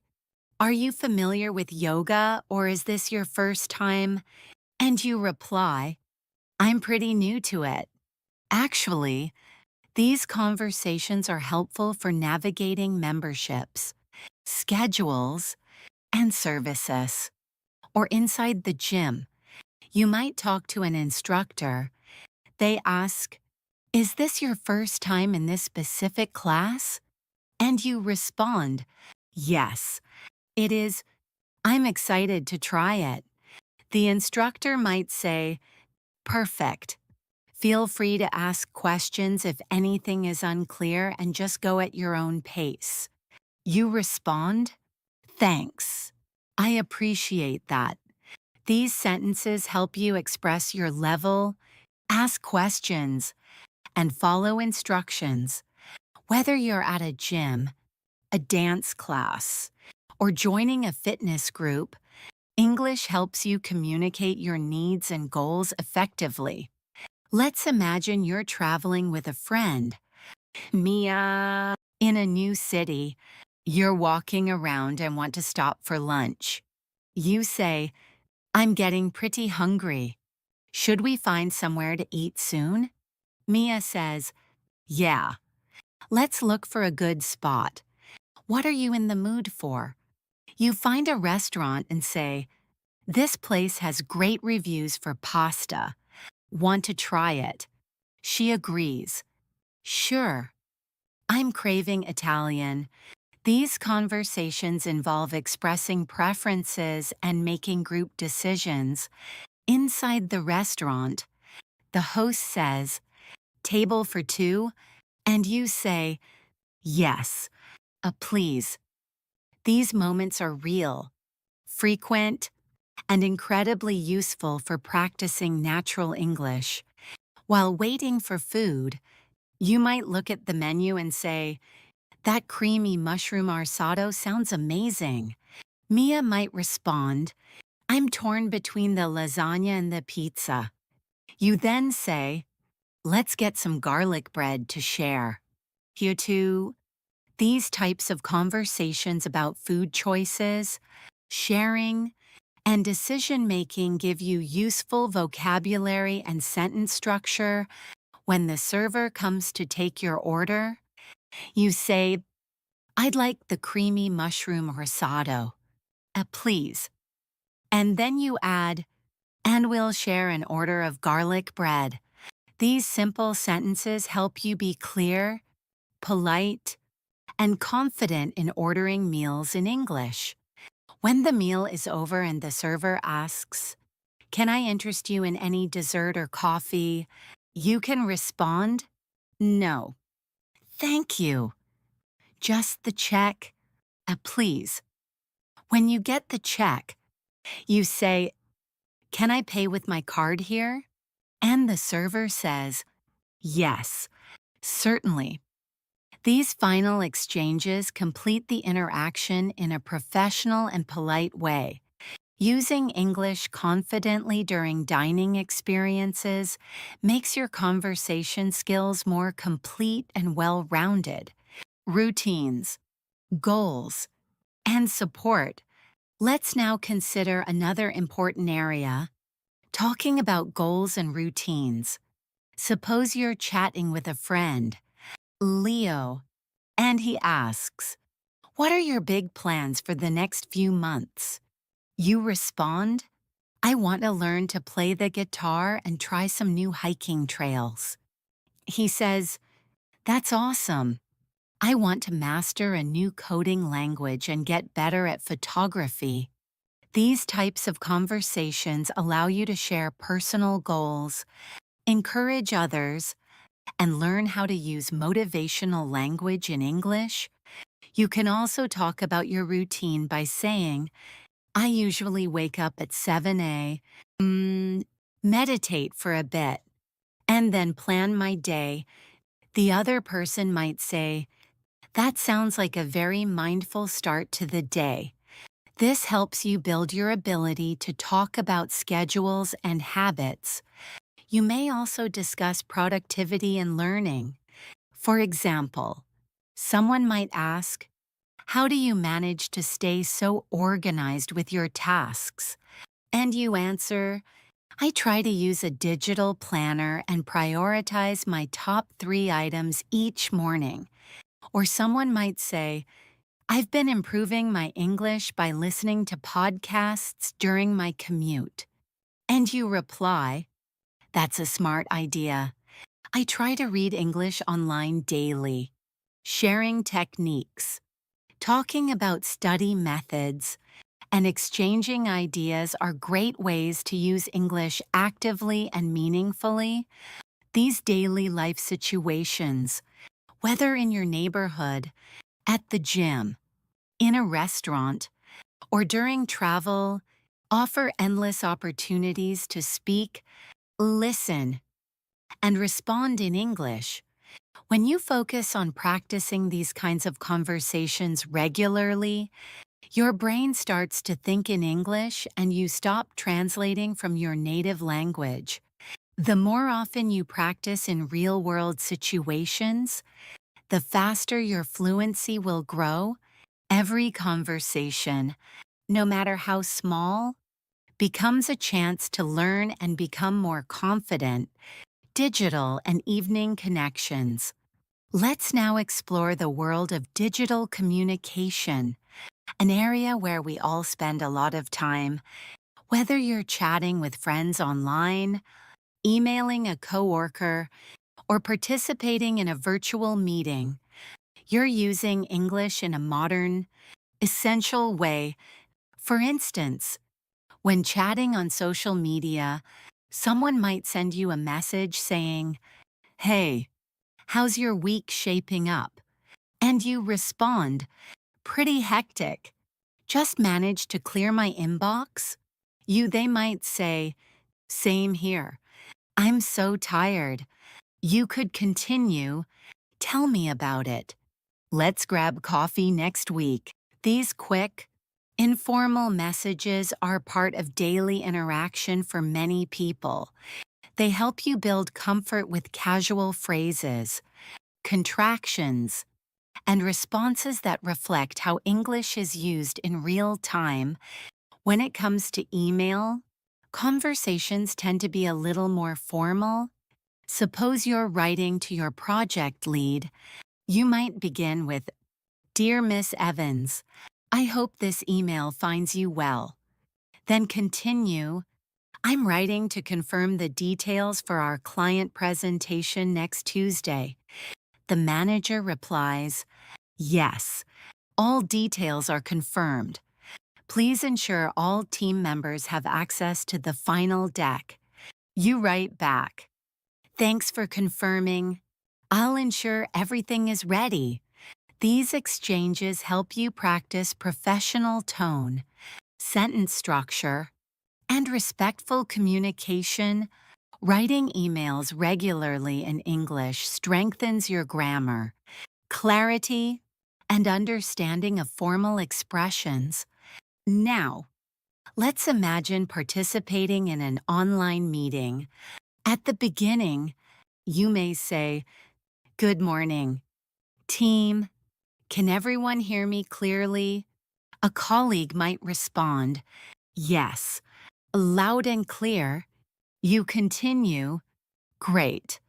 "Are you familiar with yoga, or is this your first time?" And you reply, "I'm pretty new to it." Actually, these conversations are helpful for navigating memberships, schedules, and services. Or inside the gym, you might talk to an instructor. They ask, "Is this your first time in this specific class?" And you respond, "Yes, it is. I'm excited to try it." The instructor might say, "Perfect. Feel free to ask questions if anything is unclear and just go at your own pace." You respond, "Thanks. I appreciate that." These sentences help you express your level, ask questions, and follow instructions. Whether you're at a gym, a dance class, or joining a fitness group, English helps you communicate your needs and goals effectively. Let's imagine you're traveling with a friend, Mia, in a new city. You're walking around and want to stop for lunch. You say, "I'm getting pretty hungry. Should we find somewhere to eat soon?" Mia says, "Yeah, let's look for a good spot. What are you in the mood for?" You find a restaurant and say, "This place has great reviews for pasta. Want to try it?" She agrees, "Sure. I'm craving Italian." These conversations involve expressing preferences and making group decisions. Inside the restaurant, the host says, "Table for two," and you say, "Yes, please." These moments are real, frequent, and incredibly useful for practicing natural English. While waiting for food, you might look at the menu and say, "That creamy mushroom arsado sounds amazing." Mia might respond, "I'm torn between the lasagna and the pizza." You then say, "Let's get some garlic bread to share." Here too, these types of conversations about food choices, sharing, and decision making give you useful vocabulary and sentence structure. When the server comes to take your order, you say, "I'd like the creamy mushroom risotto. Please." And then you add, "And we'll share an order of garlic bread." These simple sentences help you be clear, polite, and confident in ordering meals in English. When the meal is over and the server asks, "Can I interest you in any dessert or coffee?" you can respond, "No, thank you. Just the check, please." When you get the check, you say, "Can I pay with my card here?" And the server says, "Yes, certainly." These final exchanges complete the interaction in a professional and polite way. Using English confidently during dining experiences makes your conversation skills more complete and well-rounded. Routines, goals, and support. Let's now consider another important area, talking about goals and routines. Suppose you're chatting with a friend, Leo, and he asks, "What are your big plans for the next few months?" You respond, "I want to learn to play the guitar and try some new hiking trails." He says, "That's awesome. I want to master a new coding language and get better at photography." These types of conversations allow you to share personal goals, encourage others, and learn how to use motivational language in English. You can also talk about your routine by saying, "I usually wake up at 7 a.m., meditate for a bit, and then plan my day." The other person might say, "That sounds like a very mindful start to the day." This helps you build your ability to talk about schedules and habits. You may also discuss productivity and learning. For example, someone might ask, "How do you manage to stay so organized with your tasks?" And you answer, "I try to use a digital planner and prioritize my top 3 items each morning." Or someone might say, "I've been improving my English by listening to podcasts during my commute." And you reply, "That's a smart idea. I try to read English online daily." Sharing techniques, talking about study methods, and exchanging ideas are great ways to use English actively and meaningfully. These daily life situations, whether in your neighborhood, at the gym, in a restaurant, or during travel, offer endless opportunities to speak, listen, and respond in English. When you focus on practicing these kinds of conversations regularly, your brain starts to think in English and you stop translating from your native language. The more often you practice in real-world situations, the faster your fluency will grow. Every conversation, no matter how small, becomes a chance to learn and become more confident. Digital and evening connections. Let's now explore the world of digital communication, an area where we all spend a lot of time. Whether you're chatting with friends online, emailing a coworker, or participating in a virtual meeting, You're using English in a modern, essential way. For instance, when chatting on social media, someone might send you a message saying, "Hey, how's your week shaping up?" And you respond, "Pretty hectic. Just managed to clear my inbox." They might say, "Same here. I'm so tired." You could continue, "Tell me about it. Let's grab coffee next week." These quick, informal messages are part of daily interaction for many people. They help you build comfort with casual phrases, contractions, and responses that reflect how English is used in real time. When it comes to email, conversations tend to be a little more formal. Suppose you're writing to your project lead. You might begin with, "Dear Miss Evans, I hope this email finds you well." Then continue, "I'm writing to confirm the details for our client presentation next Tuesday." The manager replies, "Yes, all details are confirmed. Please ensure all team members have access to the final deck." You write back, "Thanks for confirming. I'll ensure everything is ready." These exchanges help you practice professional tone, sentence structure, and respectful communication. Writing emails regularly in English strengthens your grammar, clarity, and understanding of formal expressions. Now, let's imagine participating in an online meeting. At the beginning, you may say, "Good morning, team. Can everyone hear me clearly?" A colleague might respond, "Yes, loud and clear." You continue, "Great.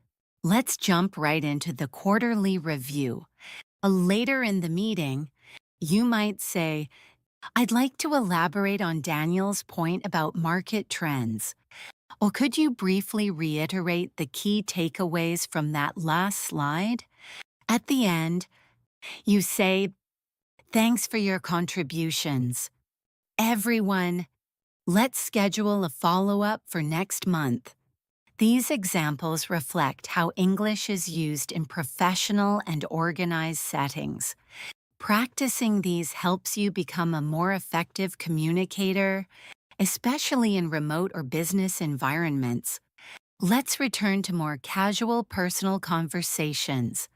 Let's jump right into the quarterly review." Later in the meeting, you might say, "I'd like to elaborate on Daniel's point about market trends. Or could you briefly reiterate the key takeaways from that last slide?" At the end, you say, "Thanks for your contributions. Everyone, let's schedule a follow-up for next month." These examples reflect how English is used in professional and organized settings. Practicing these helps you become a more effective communicator, especially in remote or business environments. Let's return to more casual personal conversations,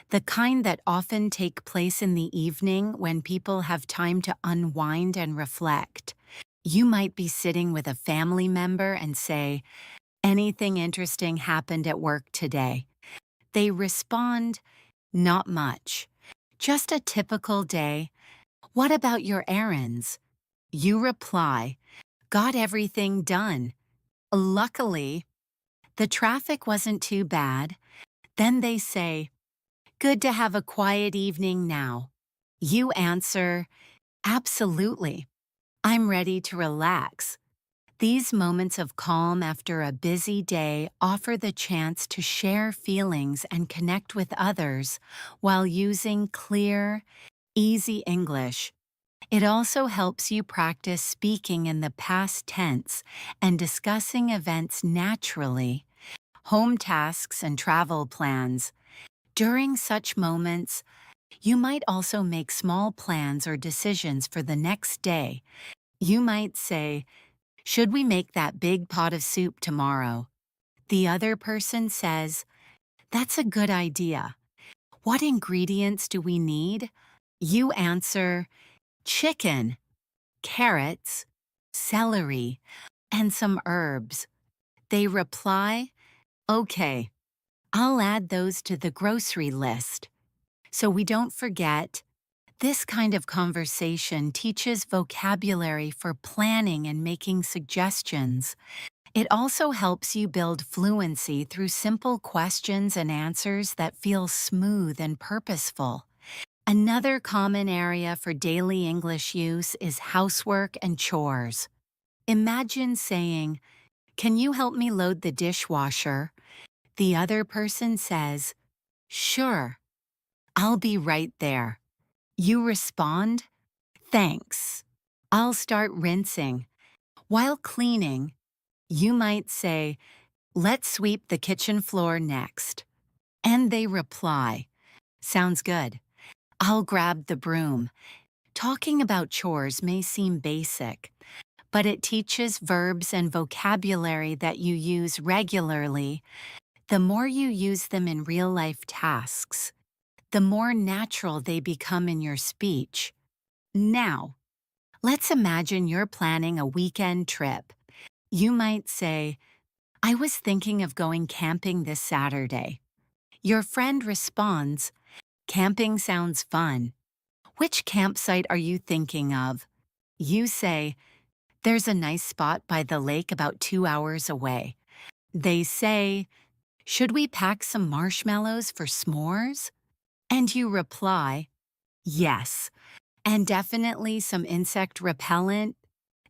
the kind that often take place in the evening when people have time to unwind and reflect. You might be sitting with a family member and say, "Anything interesting happened at work today?" They respond, "Not much. Just a typical day. What about your errands?" You reply, "Got everything done. Luckily, the traffic wasn't too bad." Then they say, "Good to have a quiet evening now." You answer, "Absolutely. I'm ready to relax." These moments of calm after a busy day offer the chance to share feelings and connect with others while using clear, easy English. It also helps you practice speaking in the past tense and discussing events naturally, home tasks and travel plans. During such moments, you might also make small plans or decisions for the next day. You might say, "Should we make that big pot of soup tomorrow?" The other person says, "That's a good idea. What ingredients do we need?" You answer, "Chicken, carrots, celery, and some herbs." They reply, "Okay, I'll add those to the grocery list." So we don't forget, this kind of conversation teaches vocabulary for planning and making suggestions. It also helps you build fluency through simple questions and answers that feel smooth and purposeful. Another common area for daily English use is housework and chores. Imagine saying, "Can you help me load the dishwasher?" The other person says, "Sure. I'll be right there. You respond, thanks. I'll start rinsing. While cleaning, you might say, let's sweep the kitchen floor next. And they reply, sounds good. I'll grab the broom. Talking about chores may seem basic, but it teaches verbs and vocabulary that you use regularly. The more you use them in real-life tasks, the more natural they become in your speech. Now, let's imagine you're planning a weekend trip. You might say, I was thinking of going camping this Saturday. Your friend responds, camping sounds fun. Which campsite are you thinking of? You say, there's a nice spot by the lake about 2 hours away. They say, should we pack some marshmallows for s'mores? And you reply, yes, and definitely some insect repellent.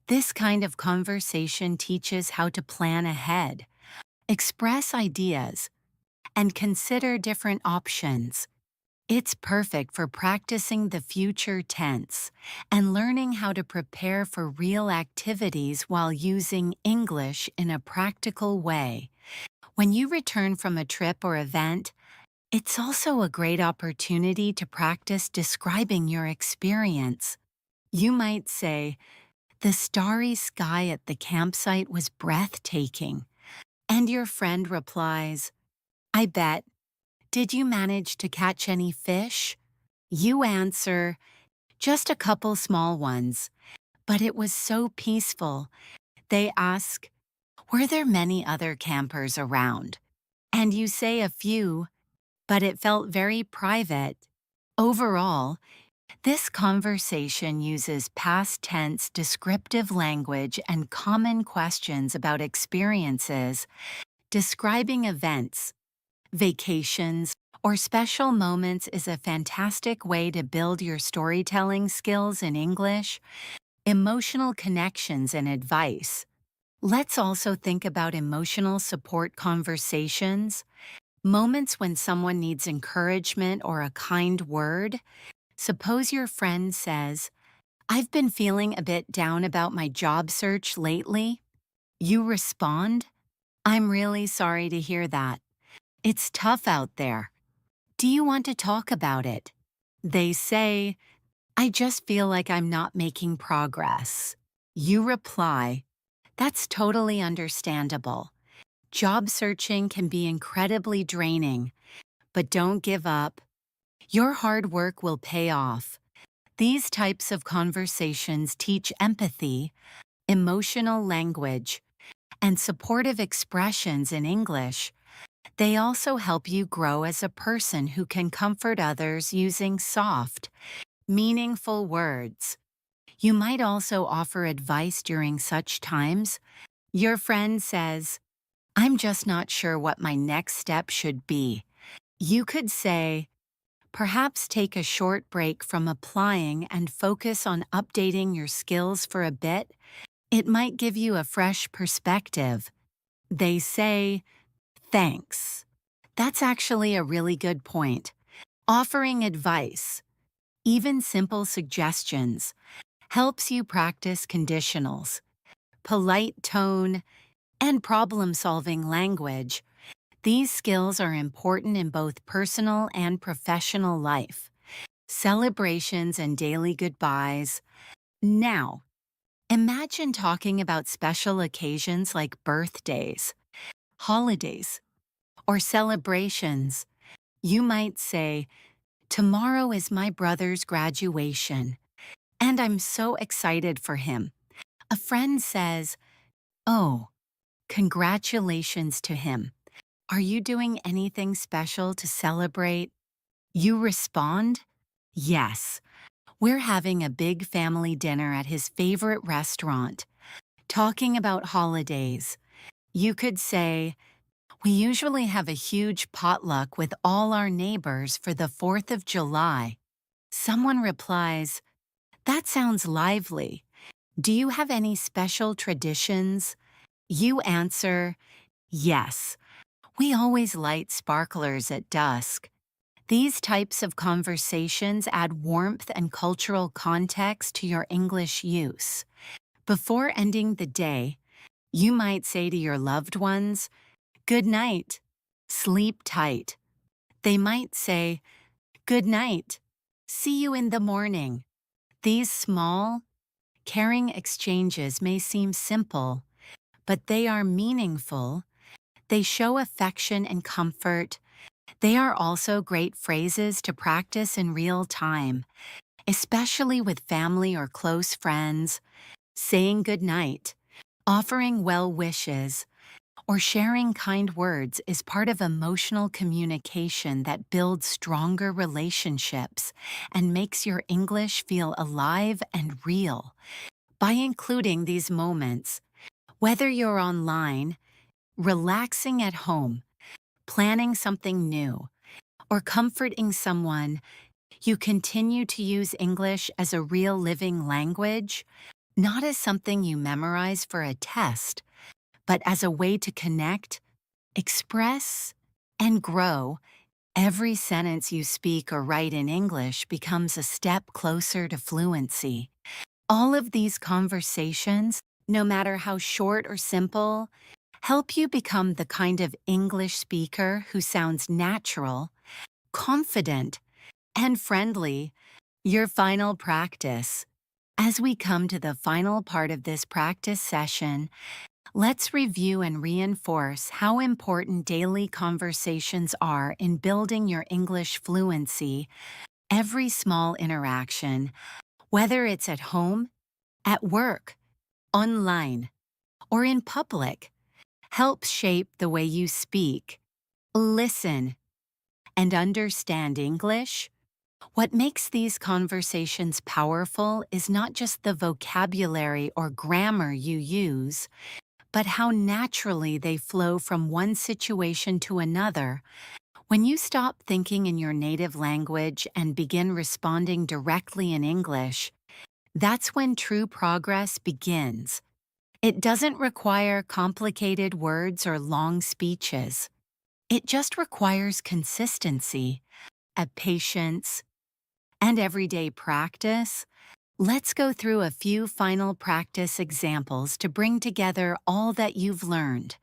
This kind of conversation teaches how to plan ahead, express ideas, and consider different options. It's perfect for practicing the future tense and learning how to prepare for real activities while using English in a practical way. When you return from a trip or event, it's also a great opportunity to practice describing your experience. You might say, the starry sky at the campsite was breathtaking. And your friend replies, I bet. Did you manage to catch any fish? You answer, just a couple small ones. But it was so peaceful. They ask, were there many other campers around? And you say a few, but it felt very private. Overall, this conversation uses past tense descriptive language and common questions about experiences, describing events, vacations, or special moments is a fantastic way to build your storytelling skills in English, emotional connections, and advice. Let's also think about emotional support conversations, moments when someone needs encouragement or a kind word. Suppose your friend says, I've been feeling a bit down about my job search lately. You respond, I'm really sorry to hear that. It's tough out there. Do you want to talk about it? They say, I just feel like I'm not making progress. You reply, that's totally understandable. Job searching can be incredibly draining, but don't give up. Your hard work will pay off. These types of conversations teach empathy, emotional language, and supportive expressions in English. They also help you grow as a person who can comfort others using soft, meaningful words. You might also offer advice during such times. Your friend says, I'm just not sure what my next step should be. You could say, perhaps take a short break from applying and focus on updating your skills for a bit. It might give you a fresh perspective. They say, thanks. That's actually a really good point. Offering advice, even simple suggestions, helps you practice conditionals, polite tone, and problem-solving language. These skills are important in both personal and professional life. Celebrations and daily goodbyes. Now, imagine talking about special occasions like birthdays, holidays, or celebrations. You might say, tomorrow is my brother's graduation, and I'm so excited for him. A friend says, oh, congratulations to him. Are you doing anything special to celebrate? You respond, yes. We're having a big family dinner at his favorite restaurant. Talking about holidays, you could say, we usually have a huge potluck with all our neighbors for the 4th of July. Someone replies, that sounds lively. Do you have any special traditions? You answer, yes. We always light sparklers at dusk. These types of conversations add warmth and cultural context to your English use. Before ending the day, you might say to your loved ones, "Good night, sleep tight." They might say, "Good night, see you in the morning." These small, caring exchanges may seem simple, but they are meaningful. They show affection and comfort. They are also great phrases to practice in real time, especially with family or close friends. Saying good night, offering well wishes, or sharing kind words is part of emotional communication that builds stronger relationships and makes your English feel alive and real. By including these moments, whether you're online, relaxing at home, planning something new, or comforting someone, you continue to use English as a real living language, not as something you memorize for a test, but as a way to connect, express, and grow. Every sentence you speak or write in English becomes a step closer to fluency. All of these conversations, no matter how short or simple, help you become the kind of English speaker who sounds natural, confident, and friendly. Your final practice. As we come to the final part of this practice session, let's review and reinforce how important daily conversations are in building your English fluency. Every small interaction, whether it's at home, at work, online, or in public, helps shape the way you speak, listen, and understand English. What makes these conversations powerful is not just the vocabulary or grammar you use, but how naturally they flow from one situation to another. When you stop thinking in your native language and begin responding directly in English, that's when true progress begins. It doesn't require complicated words or long speeches. It just requires consistency, a patience, and everyday practice. Let's go through a few final practice examples to bring together all that you've learned.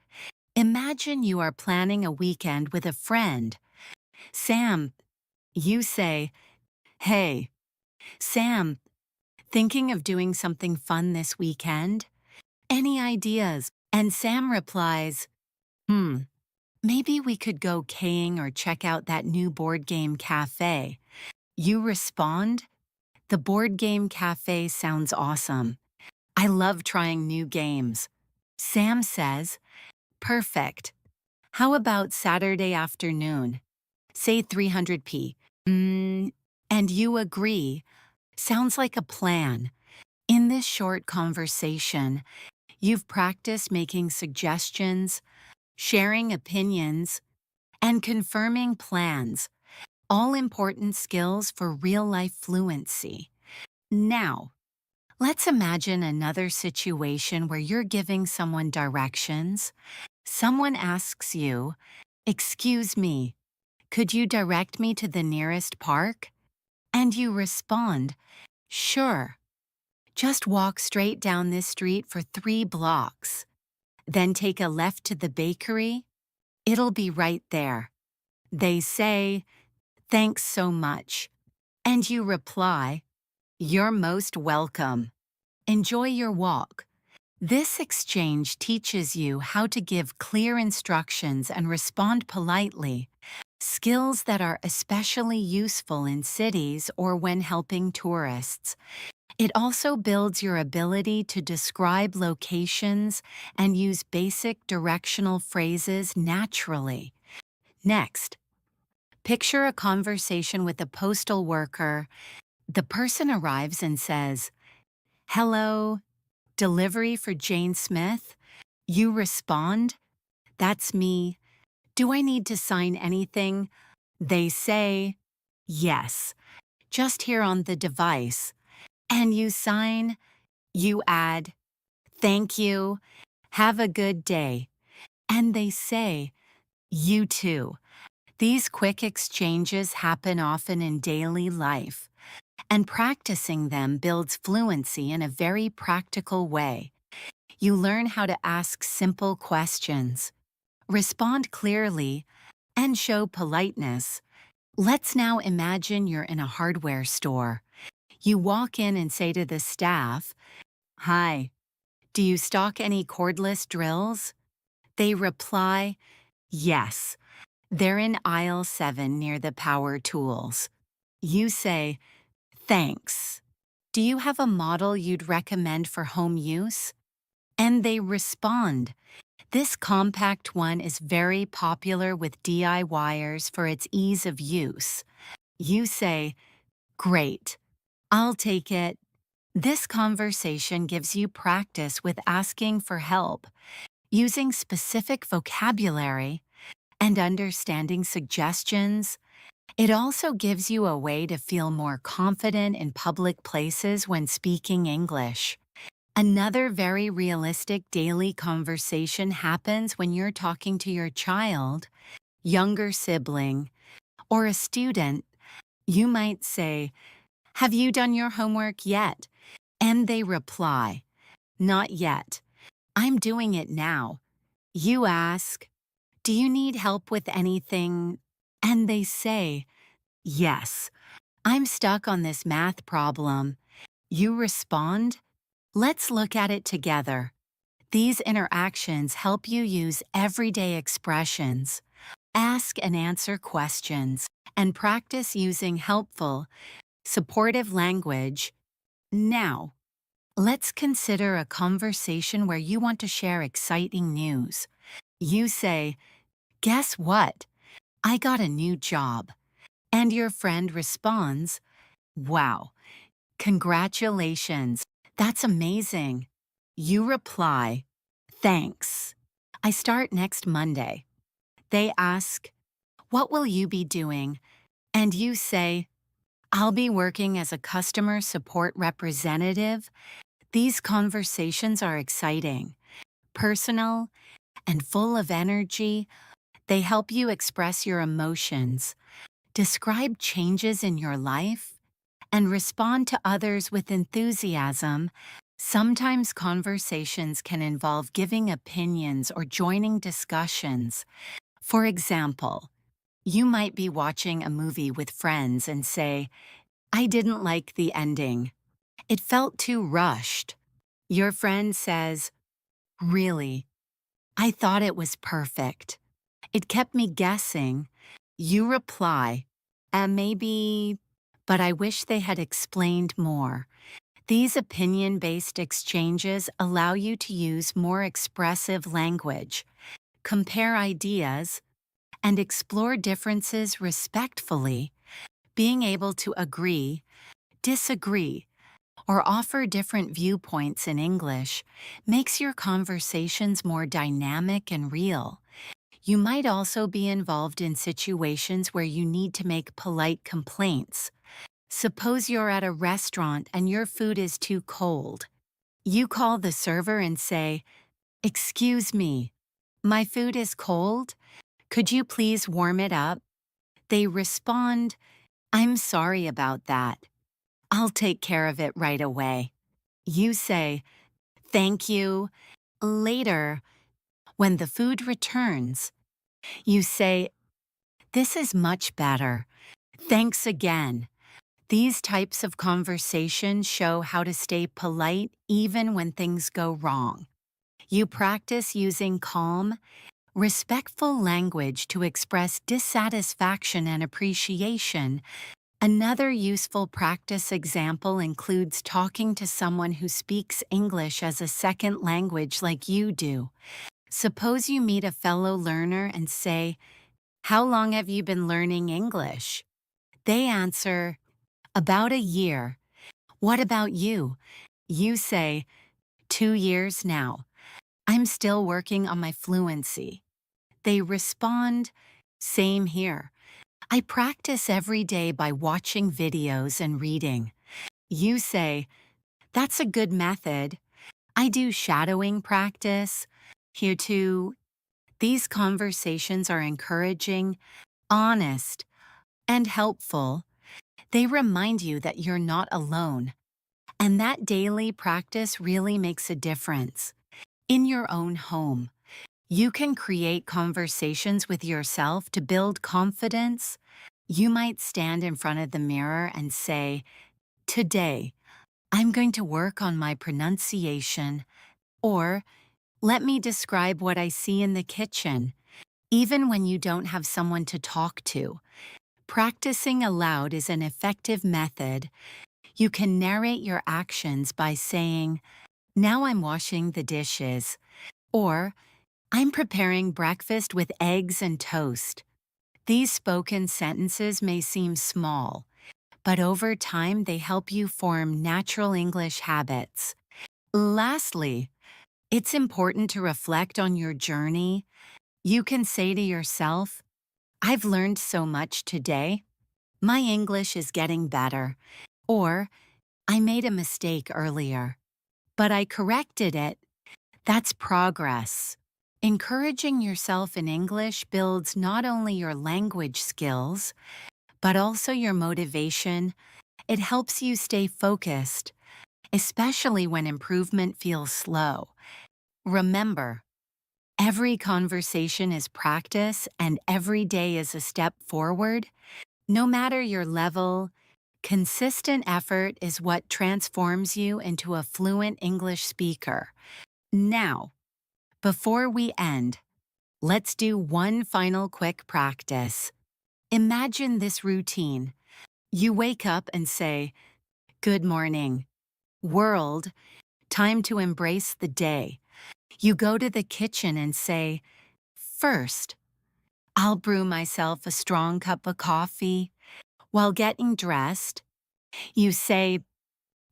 Imagine you are planning a weekend with a friend. Sam, you say, "Hey, Sam, thinking of doing something fun this weekend? Any ideas?" And Sam replies, maybe we could go kaying or check out that new board game cafe." You respond, "The board game cafe sounds awesome. I love trying new games." Sam says, "Perfect. How about Saturday afternoon? Say 300p. And you agree. Sounds like a plan." In this short conversation, you've practiced making suggestions, sharing opinions, and confirming plans, all important skills for real-life fluency. Now, let's imagine another situation where you're giving someone directions. Someone asks you, "Excuse me, could you direct me to the nearest park?" And you respond, "Sure. Just walk straight down this street for 3 blocks. Then take a left to the bakery. It'll be right there." They say, "Thanks so much." And you reply, "You're most welcome. Enjoy your walk." This exchange teaches you how to give clear instructions and respond politely, skills that are especially useful in cities or when helping tourists. It also builds your ability to describe locations and use basic directional phrases naturally. Next, picture a conversation with a postal worker. The person arrives and says, "Hello, delivery for Jane Smith?" You respond, "That's me. Do I need to sign anything?" They say, "Yes, just here on the device." And you sign, you add, "Thank you. Have a good day." And they say, "You too." These quick exchanges happen often in daily life, and practicing them builds fluency in a very practical way. You learn how to ask simple questions, respond clearly, and show politeness. Let's now imagine you're in a hardware store. You walk in and say to the staff, "Hi, do you stock any cordless drills?" They reply, "Yes, they're in aisle 7 near the power tools." You say, "Thanks. Do you have a model you'd recommend for home use?" And they respond, "This compact one is very popular with DIYers for its ease of use." You say, "Great, I'll take it." This conversation gives you practice with asking for help, using specific vocabulary, and understanding suggestions. It also gives you a way to feel more confident in public places when speaking English. Another very realistic daily conversation happens when you're talking to your child, younger sibling, or a student. You might say, "Have you done your homework yet?" And they reply, "Not yet. I'm doing it now." You ask, "Do you need help with anything?" And they say, "Yes, I'm stuck on this math problem." You respond, "Let's look at it together." These interactions help you use everyday expressions, ask and answer questions, and practice using helpful, supportive language. Now, let's consider a conversation where you want to share exciting news. You say, "Guess what? I got a new job." And your friend responds, "Wow, congratulations. That's amazing." You reply, "Thanks. I start next Monday." They ask, "What will you be doing?" And you say, "I'll be working as a customer support representative." These conversations are exciting, personal, and full of energy. They help you express your emotions, describe changes in your life, and respond to others with enthusiasm. Sometimes conversations can involve giving opinions or joining discussions. For example, you might be watching a movie with friends and say, "I didn't like the ending. It felt too rushed." Your friend says, "Really? I thought it was perfect. It kept me guessing." You reply, Maybe, but I wish they had explained more." These opinion-based exchanges allow you to use more expressive language, compare ideas, and explore differences respectfully. Being able to agree, disagree, or offer different viewpoints in English makes your conversations more dynamic and real. You might also be involved in situations where you need to make polite complaints. Suppose you're at a restaurant and your food is too cold. You call the server and say, "Excuse me, my food is cold. Could you please warm it up?" They respond, "I'm sorry about that. I'll take care of it right away." You say, "Thank you." Later, when the food returns, you say, "This is much better. Thanks again." These types of conversation show how to stay polite even when things go wrong. You practice using calm, respectful language to express dissatisfaction and appreciation. Another useful practice example includes talking to someone who speaks English as a second language like you do. Suppose you meet a fellow learner and say, "How long have you been learning English?" They answer, "About a year." "What about you?" You say, "2 years now. I'm still working on my fluency." They respond, "Same here. I practice every day by watching videos and reading." You say, "That's a good method. I do shadowing practice." Here too, these conversations are encouraging honest, and helpful, they remind you that you're not alone. And that daily practice really makes a difference. In your own home, you can create conversations with yourself to build confidence. You might stand in front of the mirror and say, "Today, I'm going to work on my pronunciation," or "Let me describe what I see in the kitchen." Even when you don't have someone to talk to, practicing aloud is an effective method. You can narrate your actions by saying, "Now I'm washing the dishes," or "I'm preparing breakfast with eggs and toast." These spoken sentences may seem small, but over time they help you form natural English habits. Lastly, it's important to reflect on your journey. You can say to yourself, "I've learned so much today. My English is getting better." Or, "I made a mistake earlier, but I corrected it." That's progress. Encouraging yourself in English builds not only your language skills, but also your motivation. It helps you stay focused, especially when improvement feels slow. Remember, every conversation is practice and every day is a step forward. No matter your level, consistent effort is what transforms you into a fluent English speaker. Now, before we end, let's do one final quick practice. Imagine this routine. You wake up and say, "Good morning, world, time to embrace the day." You go to the kitchen and say, "First, I'll brew myself a strong cup of coffee." While getting dressed, you say,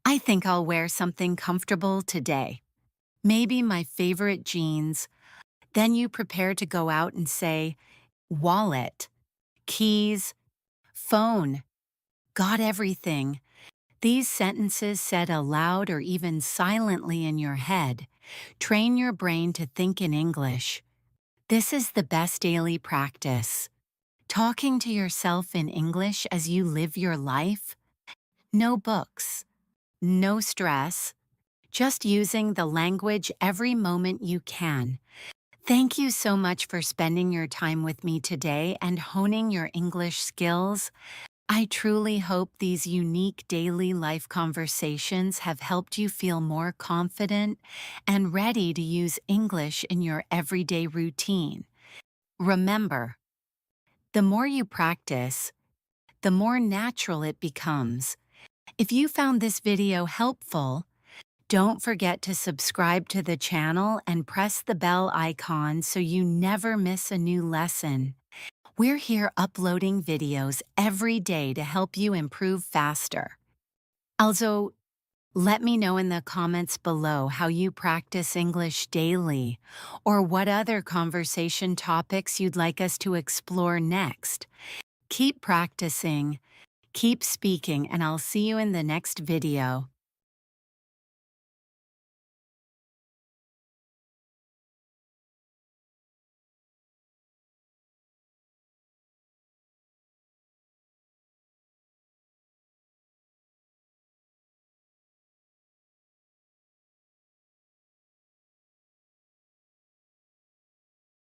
"I think I'll wear something comfortable today. Maybe my favorite jeans." Then you prepare to go out and say, "Wallet, keys, phone, got everything." These sentences said aloud or even silently in your head train your brain to think in English. This is the best daily practice. Talking to yourself in English as you live your life. No books, no stress, just using the language every moment you can. Thank you so much for spending your time with me today and honing your English skills. I truly hope these unique daily life conversations have helped you feel more confident and ready to use English in your everyday routine. Remember, the more you practice, the more natural it becomes. If you found this video helpful, don't forget to subscribe to the channel and press the bell icon so you never miss a new lesson. We're here uploading videos every day to help you improve faster. Also, let me know in the comments below how you practice English daily or what other conversation topics you'd like us to explore next. Keep practicing, keep speaking, and I'll see you in the next video.